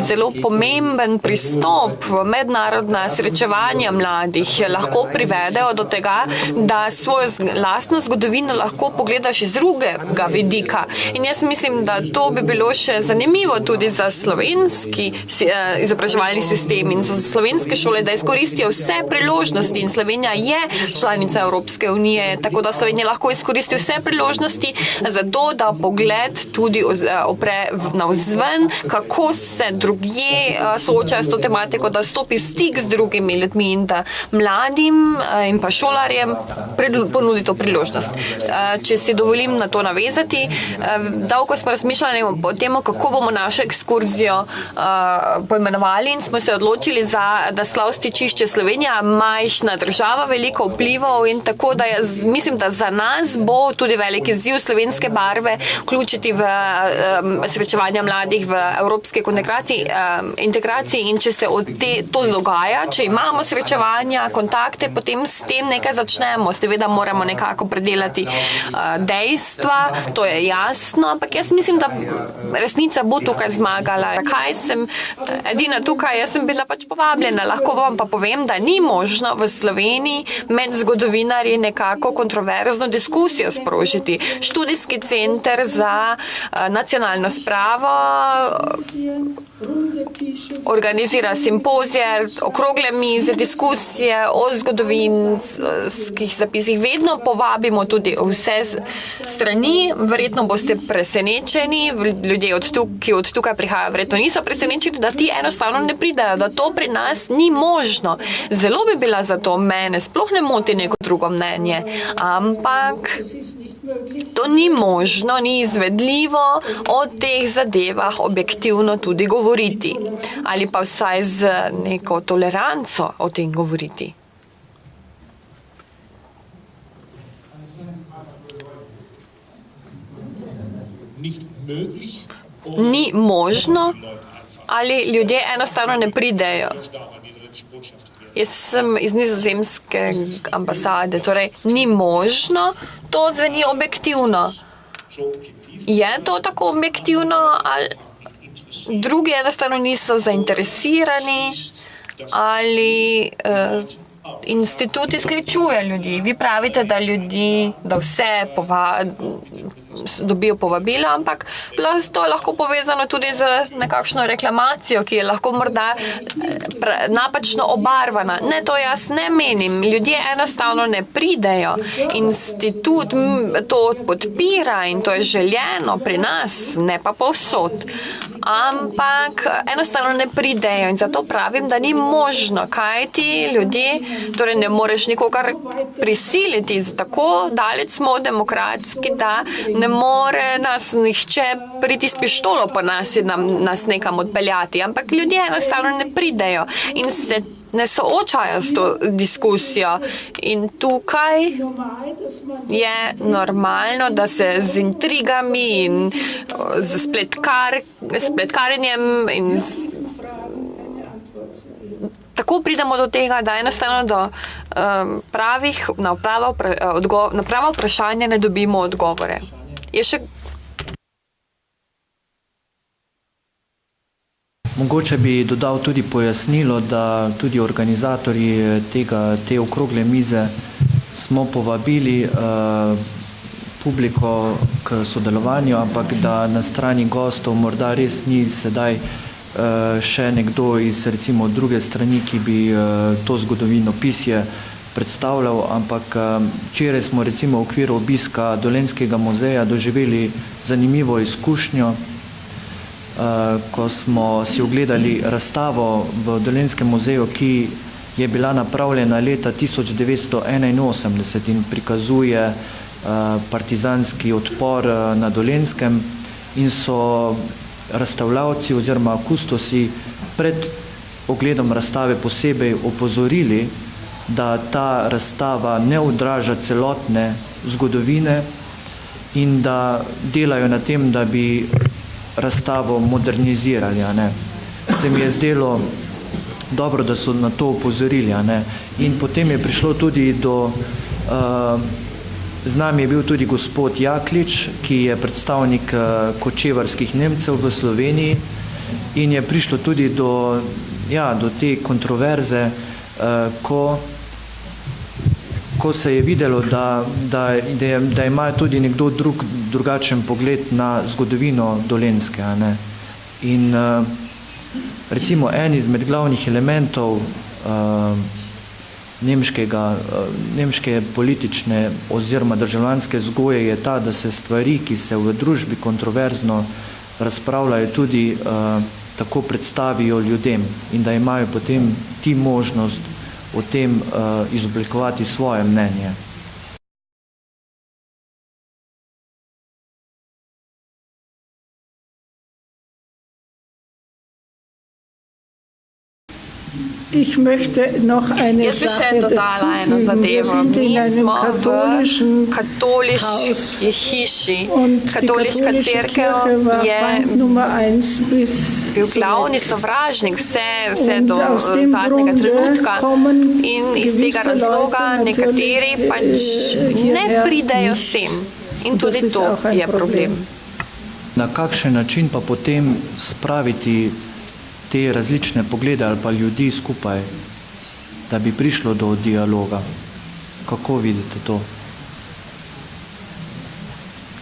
zelo pomemben pristop, mednarodna srečevanja mladih lahko privedejo do tega, da svojo lastno zgodovino lahko pogledaš iz drugega vidika. In jaz mislim, da to bi bilo še zanimivo tudi za slovenski izobraževalni sistem in za slovensko slovenske šole, da izkoristijo vse priložnosti in Slovenija je članica Evropske unije, tako da Slovenija lahko izkoristi vse priložnosti za to, da pogled tudi opre navzven, kako se drugje soočajo s to tematiko, da stopi stik z drugimi ljudmi in da mladim in pa šolarjem ponudi to priložnost. Če si dovolim na to navezati, dolgo smo razmišljali o tem, kako bomo našo ekskurzijo poimenovali in smo se odločili za naslov Stičišče Slovenija, majhna država, veliko vplivov in tako, da mislim, da za nas bo tudi velik izziv slovenske barve vključiti v srečevanja mladih v evropske integraciji in če se to dogaja, če imamo srečevanja, kontakte, potem s tem nekaj začnemo. Seveda moramo nekako predelati dejstva, to je jasno, ampak jaz mislim, da resnica bo tukaj zmagala. Kaj sem edina tukaj, jaz sem bila pač povabljena. Lahko vam pa povem, da ni možno v Sloveniji med zgodovinarji nekako kontroverzno diskusijo sprožiti. Študijski center za nacionalno spravo organizira simpozije, okrogle mize, diskusije o zgodovinskih zapisih. Vedno povabimo tudi vse strani. Verjetno boste presenečeni, ljudje, ki od tukaj prihajajo, verjetno niso presenečeni, da ti enostavno ne pridajo, da to pri nas ni možno. Zelo bi bila za to mene, sploh ne moti neko drugo mnenje, ampak to ni možno, ni izvedljivo o teh zadevah objektivno tudi govoriti. Ali pa vsaj z neko toleranco o tem govoriti. Ni možno ali ljudje enostavno ne pridejo. Jaz sem iz nizozemske ambasade, torej ni možno, to zveni objektivno. Je to tako objektivno ali drugi enostavno niso zainteresirani ali institut izključuje ljudi. Vi pravite, da ljudi, da vse dobijo povabila, ampak to je lahko povezano tudi z nekakšno reklamacijo, ki je lahko morda napačno obarvana. Ne, to jaz ne menim. Ljudje enostavno ne pridejo. Institut to podpira in to je željeno pri nas, ne pa povsod. Ampak enostavno ne pridejo in zato pravim, da ni možno, kaj ti ljudje, torej ne moreš nikogar prisiliti, tako daleč smo demokratski, da ne more nas nihče priti s pištolo po nas in nas nekam odpeljati, ampak ljudje enostavno ne pridejo in se ne soočajo s to diskusijo. In tukaj je normalno, da se z intrigami in z spletkarjenjem in tako pridemo do tega, da enostavno do na prava vprašanja ne dobimo odgovore. Je še Mogoče bi dodal tudi pojasnilo, da tudi organizatorji te okrogle mize smo povabili publiko k sodelovanju, ampak da na strani gostov morda res ni sedaj še nekdo iz recimo druge strani, ki bi to zgodovinopisje predstavljal, ampak včeraj smo recimo v okviru obiska Dolenjskega muzeja doživeli zanimivo izkušnjo, ko smo si ogledali razstavo v Dolenjskem muzeju, ki je bila napravljena leta 1981 in prikazuje partizanski odpor na Dolenjskem in so razstavljavci oziroma kustosi pred ogledom razstave posebej opozorili, da ta razstava ne odraža celotne zgodovine in da delajo na tem, da bi razstavo modernizirali. Se mi je zdelo dobro, da so na to opozorili. In potem je prišlo tudi do... Z nami je bil tudi gospod Jaklič, ki je predstavnik kočevarskih Nemcev v Sloveniji in je prišlo tudi do te kontroverze, ko se je videlo, da ima tudi nekdo drugačen pogled na zgodovino Dolenjske. In recimo en izmed glavnih elementov nemške politične oziroma državljanske vzgoje je ta, da se stvari, ki se v družbi kontroverzno razpravljajo, tudi tako predstavijo ljudem in da imajo potem ti možnost o tem izoblikovati svoje mnenje. Ich möchte noch eine Sache dazufügen. Wir sind in einem katholischen Haus und die katholische Kirche war Feind Nummer 1 bis glavni sovražnik vse do zadnjega trenutka in iz tega razloga nekateri pač ne pridejo sem in tudi to je problem. Na kakšen način pa potem spraviti te različne poglede ali pa ljudi skupaj, da bi prišlo do dialoga? Kako vidite to?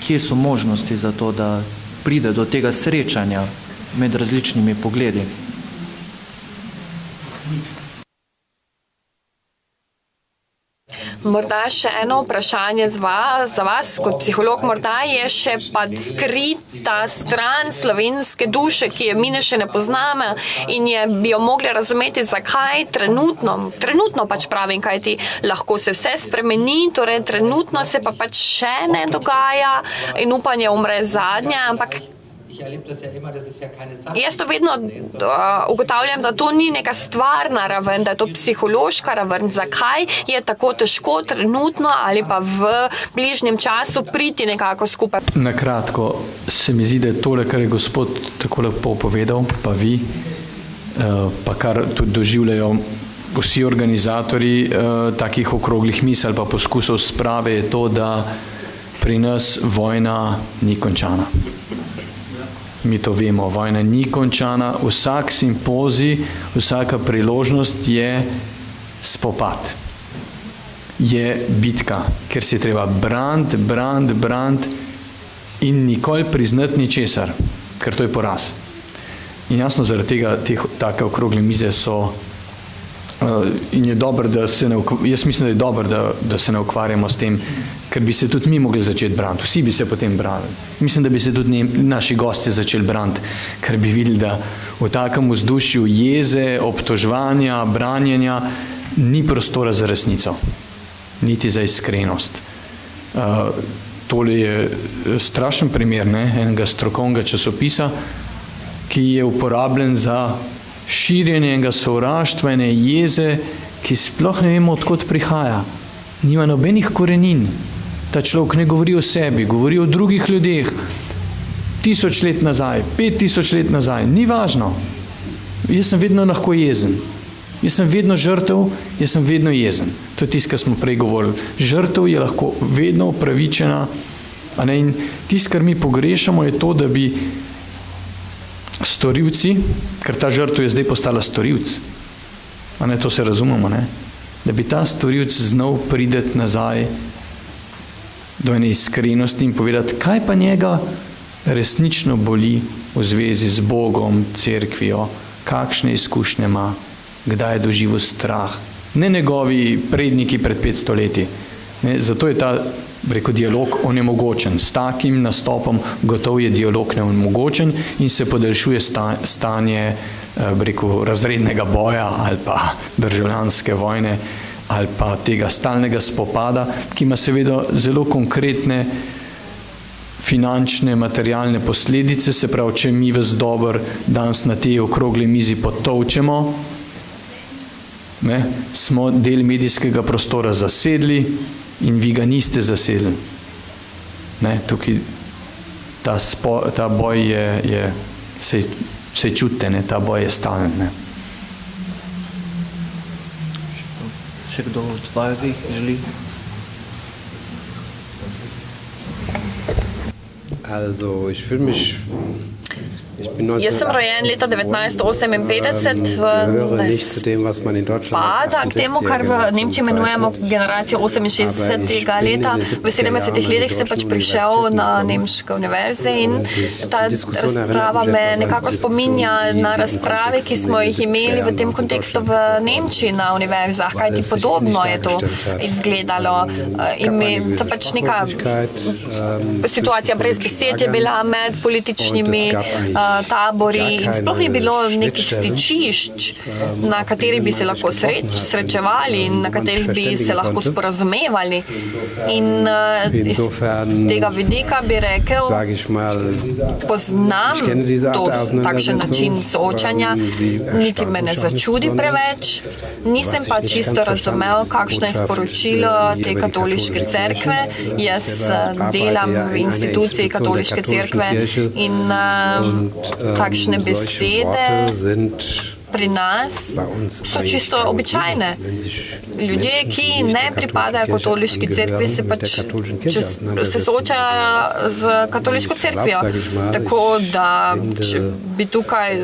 Kje so možnosti za to, da pride do tega srečanja med različnimi pogledi? Morda še eno vprašanje za vas, kot psiholog, morda je še pa skrita stran slovenske duše, ki je mi še ne poznamo in bi jo mogli razumeti, zakaj trenutno pač pravim, kaj ti lahko se vse spremeni, torej trenutno se pa pač še ne dogaja in upanje umre zadnja, ampak jaz to vedno ugotavljam, da to ni neka stvarna raven, da je to psihološka raven. Zakaj je tako težko trenutno ali pa v bližnjem času priti nekako skupaj? Na kratko se mi zdi, da je tole, kar je gospod tako lepo povedal, pa vi, pa kar tudi doživljajo vsi organizatorji takih okroglih mis ali pa poskusov sprave, je to, da pri nas vojna ni končana. Mi to vemo, vojna ni končana, vsak simpozij, vsaka priložnost je spopad, je bitka, ker si treba braniti in nikoli priznati ničesar, ker to je poraz. In jasno, zaradi tega take okrogle mize so in je dobro, jaz mislim, da je dobro, da se ne ukvarjamo s tem, ker bi se tudi mi mogli začeti braniti, vsi bi se potem branili. Mislim, da bi se tudi naši gosti začeli braniti, ker bi videli, da v takem vzdušju jeze, obtoževanja, branjenja ni prostora za resnico, niti za iskrenost. Tole je strašen primer enega strokovnega časopisa, ki je uporabljen za širjenje enega sovraštva, ene jeze, ki sploh ne vemo, odkot prihaja. Nima nobenih korenin. Ta človek ne govori o sebi, govori o drugih ljudeh. 1000 let nazaj, 5000 let nazaj, ni važno. Jaz sem vedno lahko jezen. Jaz sem vedno žrtev, jaz sem vedno jezen. To je tisto, kar smo prej govorili. Žrtev je lahko vedno upravičena. In tisto, kar mi pogrešamo, je to, da bi storilci, ker ta žrtev je zdaj postala storilc, to se razumemo, da bi ta storilc znal prideti nazaj do ene iskrenosti in povedati, kaj pa njega resnično boli v zvezi z Bogom, cerkvijo, kakšne izkušnje ima, kdaj je doživel strah. Ne njegovi predniki pred 500 leti. Zato je ta dialog onemogočen. S takim nastopom gotovo je dialog neomogočen in se podaljšuje stanje razrednega boja ali pa državljanske vojne ali pa tega stalnega spopada, ki ima seveda zelo konkretne finančne, materialne posledice. Se pravi, če mi vas dober danes na tej okrogli mizi potolčemo, smo del medijskega prostora zasedli in vi ga niste zasedli. Tukaj ta boj se čute, ta boj je stalen. Še kdo od vaju želi? Also, ich fühle mich Jaz sem rojen leta 1958 spada k temu, kar v Nemčiji imenujemo generacijo 68. leta. V 70. letih sem pač prišel na nemške univerze in ta razprava me nekako spominja na razprave, ki smo jih imeli v tem kontekstu v Nemčiji na univerzah, kajti podobno je to izgledalo. To pač neka situacija brez besed je bila med političnimi tabori in sploh ni bilo nekih stičišč, na katerih bi se lahko srečevali in na katerih bi se lahko sporazumevali. In iz tega vidika bi rekel, poznam takšen način soočanja, niti me ne začudi preveč, nisem pa čisto razumel, kakšno je sporočilo te katoliške cerkve. Jaz delam v instituciji katoliške cerkve in takšne besede pri nas so čisto običajne. Ljudje, ki ne pripadajo katoliški cerkvi, se soočajo z katoliško cerkvijo. Tako da, če bi tukaj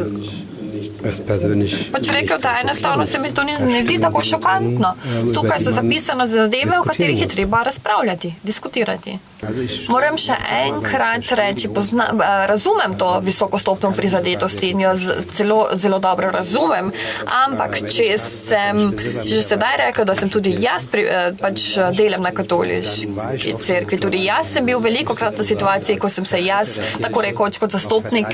pač rekel, da enostavno se mi to ne zdi tako šokantno. Tukaj so zapisane zadeve, o katerih je treba razpravljati, diskutirati. Moram še enkrat reči, razumem to visoko stopnjo prizadetosti in jo zelo dobro razumem, ampak če sem že sedaj rekel, da sem tudi jaz pač delam na katoliški cerkvi, tudi jaz sem bil velikokrat v situaciji, ko sem se jaz, tako rekoč kot zastopnik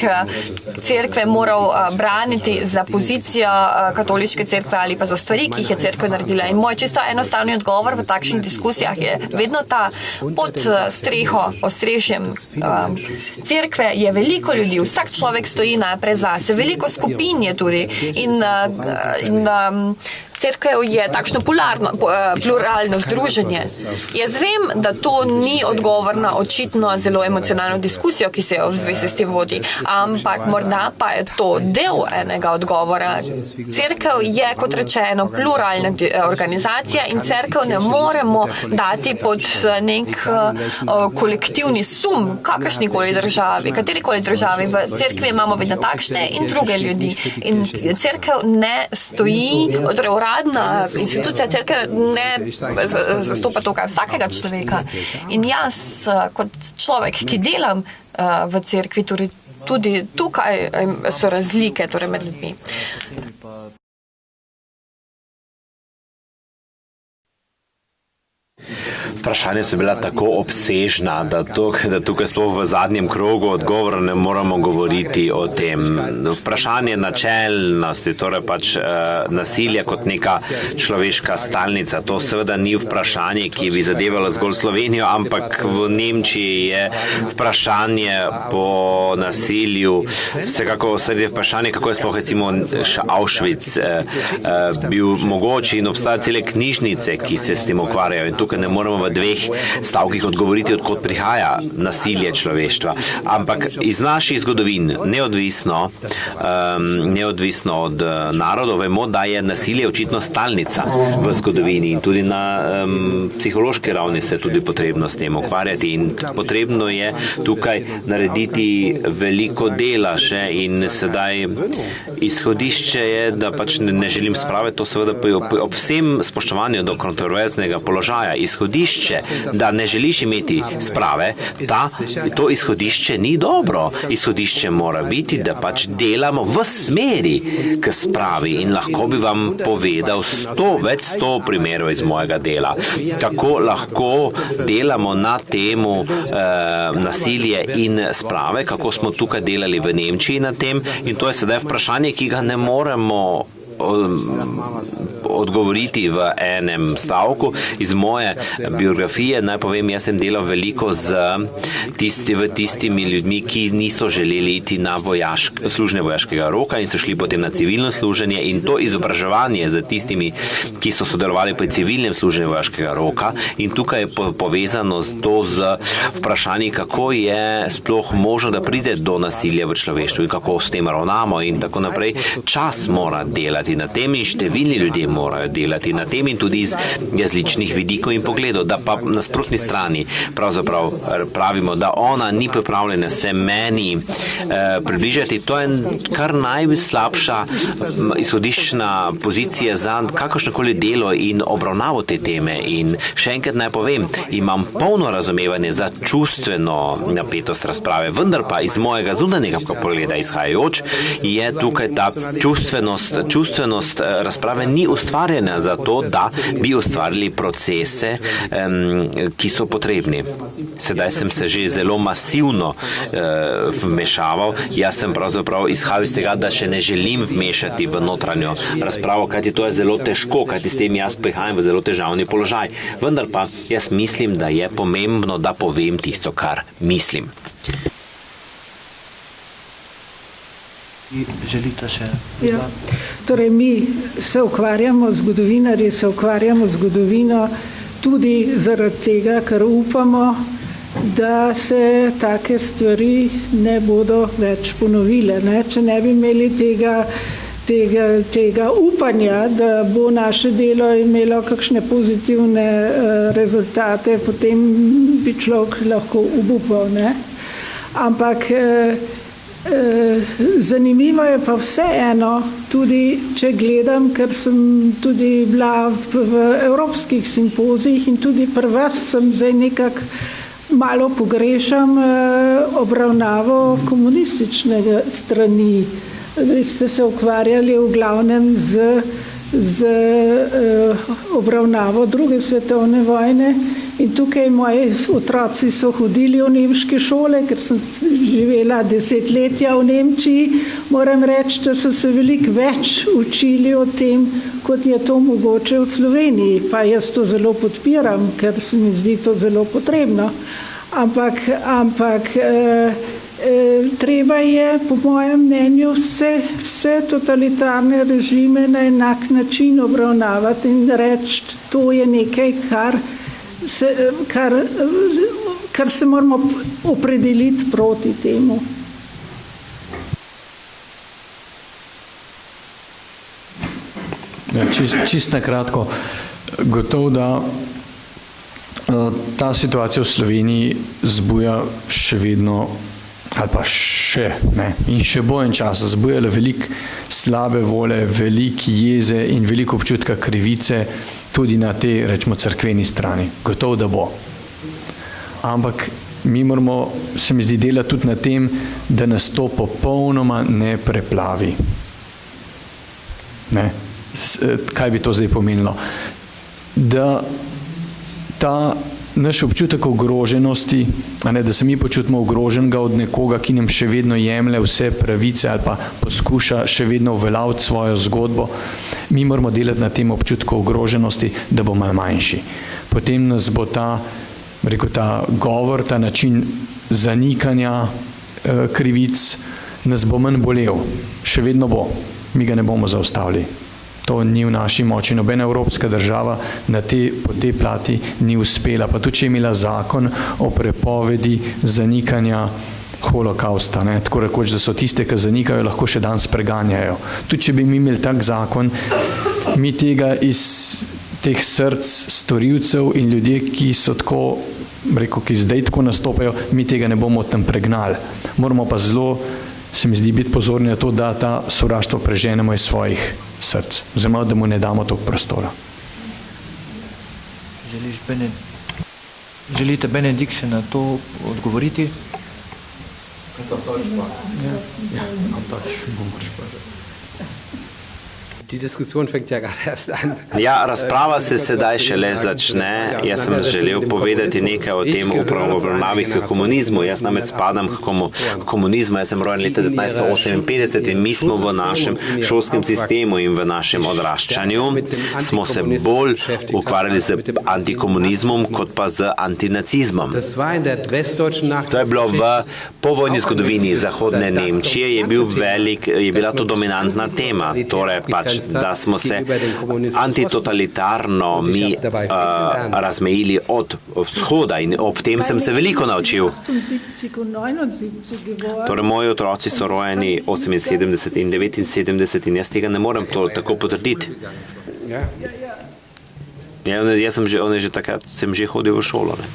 cerkve, moral braniti za pozicijo katoliške cerkve ali pa za stvari, ki jih je cerkev naredila. In moj čisto enostavni odgovor v takšnih diskusijah je vedno ta: pod streho, ostrešjem cerkve je veliko ljudi, vsak človek stoji najprej zase, veliko skupin je tudi in cerkev je takšno pluralno združenje. Jaz vem, da to ni odgovor na očitno zelo emocionalno diskusijo, ki se jo v zvezi s tem vodi, ampak morda pa je to del enega odgovora. Cerkev je, kot rečeno, pluralna organizacija in cerkev ne moremo dati pod nek kolektivni sum kakršnikoli državi, katerikoli državi. V cerkvi imamo vedno takšne in druge ljudi. In cerkev ne stoji, uradna institucija cerkev ne zastopa tukaj vsakega človeka. In jaz, kot človek, ki delam v cerkvi, tudi tukaj so razlike med ljudmi. Vprašanja so bila tako obsežna, da tukaj sploh v zadnjem krogu odgovora ne moramo govoriti o tem. Vprašanje načelnosti, torej pač nasilje kot neka človeška stalnica, to seveda ni vprašanje, ki bi zadevalo zgolj Slovenijo, ampak v Nemčiji je vprašanje po nasilju vsekako sredi vprašanje, kako je sploh recimo še Auschwitz bil mogoč in obstaja cele knjižnice, ki se s tem ukvarjajo in tukaj ne moramo v dveh stavkih odgovoriti, odkot prihaja nasilje človeštva. Ampak iz naših zgodovin, neodvisno od narodov, vemo, da je nasilje očitno stalnica v zgodovini in tudi na psihološki ravni se tudi potrebno s tem ukvarjati in potrebno je tukaj narediti veliko dela še in sedaj izhodišče je, da pač ne želim spraviti to seveda ob vsem spoštovanju do kontroverznega položaja. Izhodišče, da ne želiš imeti sprave, to izhodišče ni dobro. Izhodišče mora biti, da pač delamo v smeri k spravi in lahko bi vam povedal več 100 primerov iz mojega dela. Kako lahko delamo na temu nasilje in sprave, kako smo tukaj delali v Nemčiji na tem in to je sedaj vprašanje, ki ga ne moremo odgovoriti v enem stavku. Iz moje biografije naj povem, jaz sem delal veliko z tistimi ljudmi, ki niso želeli iti na služenje vojaškega roka in so šli potem na civilno služenje in to izobraževanje z tistimi, ki so sodelovali pri civilnem služenju vojaškega roka in tukaj je povezano z vprašanji, kako je sploh možno, da pride do nasilja v človeštvu in kako s tem ravnamo in tako naprej. Čas mora delati. delati na tem in številni ljudje morajo delati na tem in tudi iz različnih vidikov in pogledov, da pa na nasprotni strani pravzaprav pravimo, da ona ni pripravljena se meni približati. To je kar najslabša izhodiščna pozicija za kakršnokoli delo in obravnavo te teme. In še enkrat naj povem, imam polno razumevanje za čustveno napetost razprave, vendar pa iz mojega zunanjega pogleda izhajajoč je tukaj ta čustvenost razprave ni ustvarjena za to, da bi ustvarili procese, ki so potrebni. Sedaj sem se že zelo masivno vmešaval. Jaz sem pravzaprav izhajal iz tega, da še ne želim vmešati v notranjo razpravo, kajti to je zelo težko, kajti s tem jaz prihajam v zelo težavni položaj. Vendar pa jaz mislim, da je pomembno, da povem tisto, kar mislim. Želite še? Ja. Torej, mi se ukvarjamo, zgodovinarji se ukvarjamo z zgodovino tudi zaradi tega, ker upamo, da se take stvari ne bodo več ponovile. Ne? Če ne bi imeli tega upanja, da bo naše delo imelo kakšne pozitivne rezultate, potem bi človek lahko obupal. Ne? Ampak zanimivo je pa vseeno, tudi če gledam, ker sem tudi bila v evropskih simpozijih in tudi pri vas sem zdaj nekako malo pogrešam obravnavo komunističnega strani. Vi ste se ukvarjali v glavnem z obravnavo druge svetovne vojne in tukaj moji otroci so hodili v nemške šole, ker sem živela desetletja v Nemčiji. Moram reči, da so se veliko več učili o tem, kot je to mogoče v Sloveniji. Pa jaz to zelo podpiram, ker se mi zdi to zelo potrebno. Ampak treba je, po mojem mnenju, vse totalitarne režime na enak način obravnavati in reči, to je nekaj, kar se moramo opredeliti proti temu. Ja, čist na kratko. Gotovo, da ta situacija v Sloveniji zbuja še vedno, ali pa še, ne, in še bo en čas, zbujala veliko slabe vole, veliko jeze in veliko občutka krivice tudi na tej, rečemo, cerkveni strani. Gotovo, da bo. Ampak mi moramo, se mi zdi, delati tudi na tem, da nas to popolnoma ne preplavi. Ne? Kaj bi to zdaj pomenilo? Da ta naš občutek ogroženosti, da se mi počutimo ogroženega od nekoga, ki nam še vedno jemlje vse pravice ali pa poskuša še vedno uveljaviti svojo zgodbo, mi moramo delati na tem občutku ogroženosti, da bo malo manjši. Potem nas bo ta govor, ta način zanikanja krivic, nas bo manj bolel. Še vedno bo. Mi ga ne bomo zaustavili. To ni v naši moči. Nobena evropska država po tej plati ni uspela. Pa tudi, če je imela zakon o prepovedi zanikanja holokausta, ne? Tako rekoč, da so tiste, ki zanikajo, lahko še danes preganjajo. Tudi, če bi mi imeli tak zakon, mi tega iz teh src storilcev in ljudje, ki so tako, ki zdaj tako nastopajo, mi tega ne bomo tam pregnali. Moramo pa zelo, se mi zdi, biti pozorni na to, da ta sovraštvo preženemo iz svojih src, oziroma da mu ne damo toliko prostora. Želite Benedikt še na to odgovoriti? Ja, razprava se sedaj šele začne. Jaz sem želel povedati nekaj o tem obravnavi k komunizmu. Jaz namreč spadam k komunizmu. Jaz sem rojen leta 1958 in mi smo v našem šolskem sistemu in v našem odraščanju smo se bolj ukvarjali z antikomunizmom kot pa z antinacizmom. To je bilo v povojni zgodovini Zahodne Nemčije, je bila to dominantna tema. Torej pač da smo se antitotalitarno mi razmejili od vzhoda in ob tem sem se veliko naučil. Torej, moji otroci so rojeni 78 in 79 in jaz tega ne morem tako potrditi. Jaz sem že takrat hodil v šolo. Ne?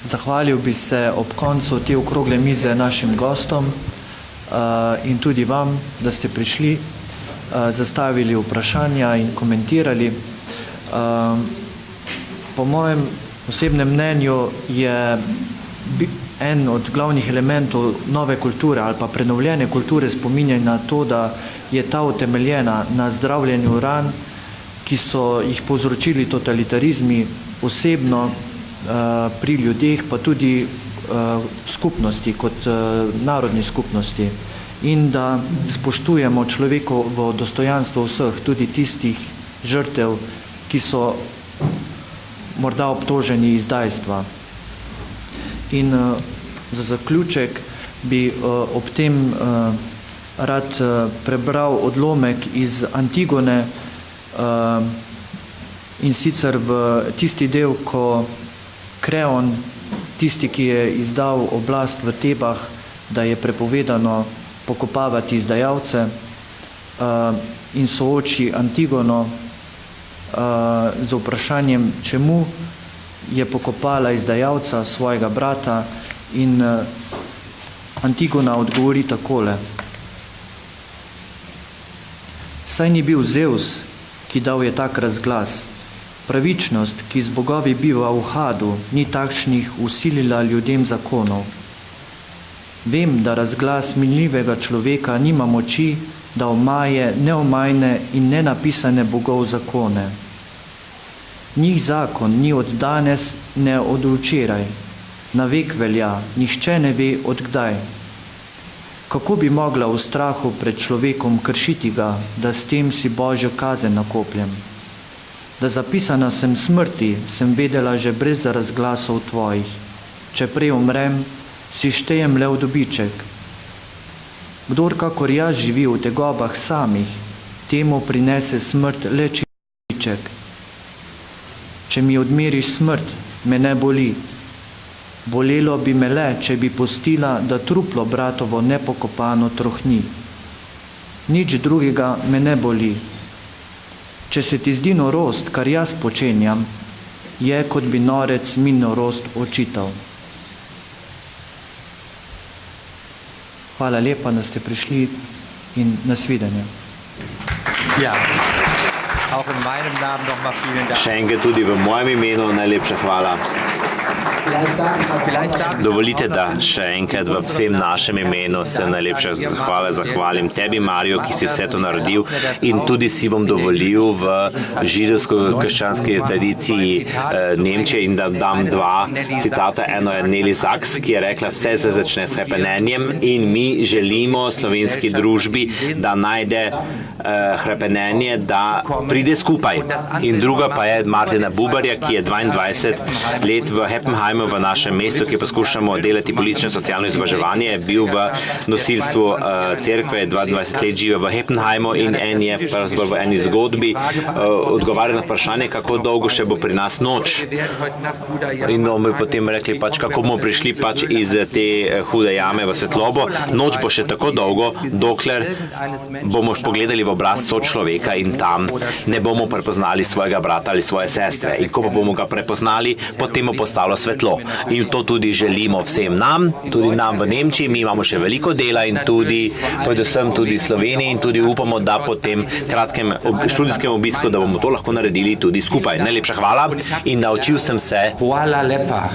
Zahvalil bi se ob koncu te okrogle mize našim gostom in tudi vam, da ste prišli, zastavili vprašanja in komentirali. Po mojem osebnem mnenju je en od glavnih elementov nove kulture ali pa prenovljene kulture spominjanja na to, da je ta utemeljena na zdravljenju ran, ki so jih povzročili totalitarizmi osebno pri ljudeh, pa tudi skupnosti, kot narodni skupnosti. In da spoštujemo človekovo dostojanstvo vseh, tudi tistih žrtev, ki so morda obtoženi izdajstva. In za zaključek bi ob tem rad prebral odlomek iz Antigone in sicer v tisti del, ko Kreon, tisti, ki je izdal oblast v Tebah, da je prepovedano pokopavati izdajalce, in sooči Antigono z vprašanjem, čemu je pokopala izdajalca svojega brata, in Antigona odgovori takole. Saj ni bil Zeus, ki dal je tak razglas. Pravičnost, ki z bogovi biva v Hadu, ni takšnih usilila ljudem zakonov. Vem, da razglas minljivega človeka nima moči, da omaje neomajne in nenapisane bogov zakone. Njih zakon ni od danes, ne od včeraj. Na vek velja, nihče ne ve od kdaj. Kako bi mogla v strahu pred človekom kršiti ga, da s tem si Božjo kazen nakopljem? Da zapisana sem smrti, sem vedela že brez razglasov tvojih. Če prej umrem, si štejem le v dobiček. Kdor kakor jaz živi v tegobah samih, temu prinese smrt le čiček. Če mi odmeriš smrt, me ne boli. Bolelo bi me le, če bi pustila, da truplo bratovo nepokopano trohni. Nič drugega me ne boli. Če se ti zdi norost, kar jaz počenjam, je, kot bi norec mi norost očital. Hvala lepa, da ste prišli in nasvidenje. Ja. Auch in meinem Namen noch mal vielen Dank. Še enkrat tudi v mojem imenu najlepša hvala. Dovolite, da še enkrat v vsem našem imenu se najlepša hvala zahvalim tebi, Mario, ki si vse to naredil, in tudi si bom dovolil v židovsko-krščanski tradiciji Nemčije in da dam dva citata. Eno je Nelly Sachs, ki je rekla, vse se začne s hrepenenjem, in mi želimo slovenski družbi, da najde hrepenenje, da pride skupaj. In druga pa je Martina Bubarja, ki je 22 let v Heppenheimu v našem mestu, ki poskušamo delati politično socialno izobraževanje, bil v nosilstvu cerkve, 22 let žive v Heppenheimu, in en je pravzaprav v eni zgodbi odgovarja na vprašanje, kako dolgo še bo pri nas noč. In bomo potem rekli, kako bomo prišli iz te hude jame v svetlobo. Noč bo še tako dolgo, dokler bomo pogledali v obraz sočloveka in tam ne bomo prepoznali svojega brata ali svoje sestre. In ko pa bomo ga prepoznali, potem bo postalo svetlo. In to tudi želimo vsem nam, tudi nam v Nemčiji. Mi imamo še veliko dela in tudi, predvsem tudi Sloveniji, in tudi upamo, da po tem kratkem študijskem obisku, da bomo to lahko naredili tudi skupaj. Najlepša hvala in naučil sem se. Hvala lepa.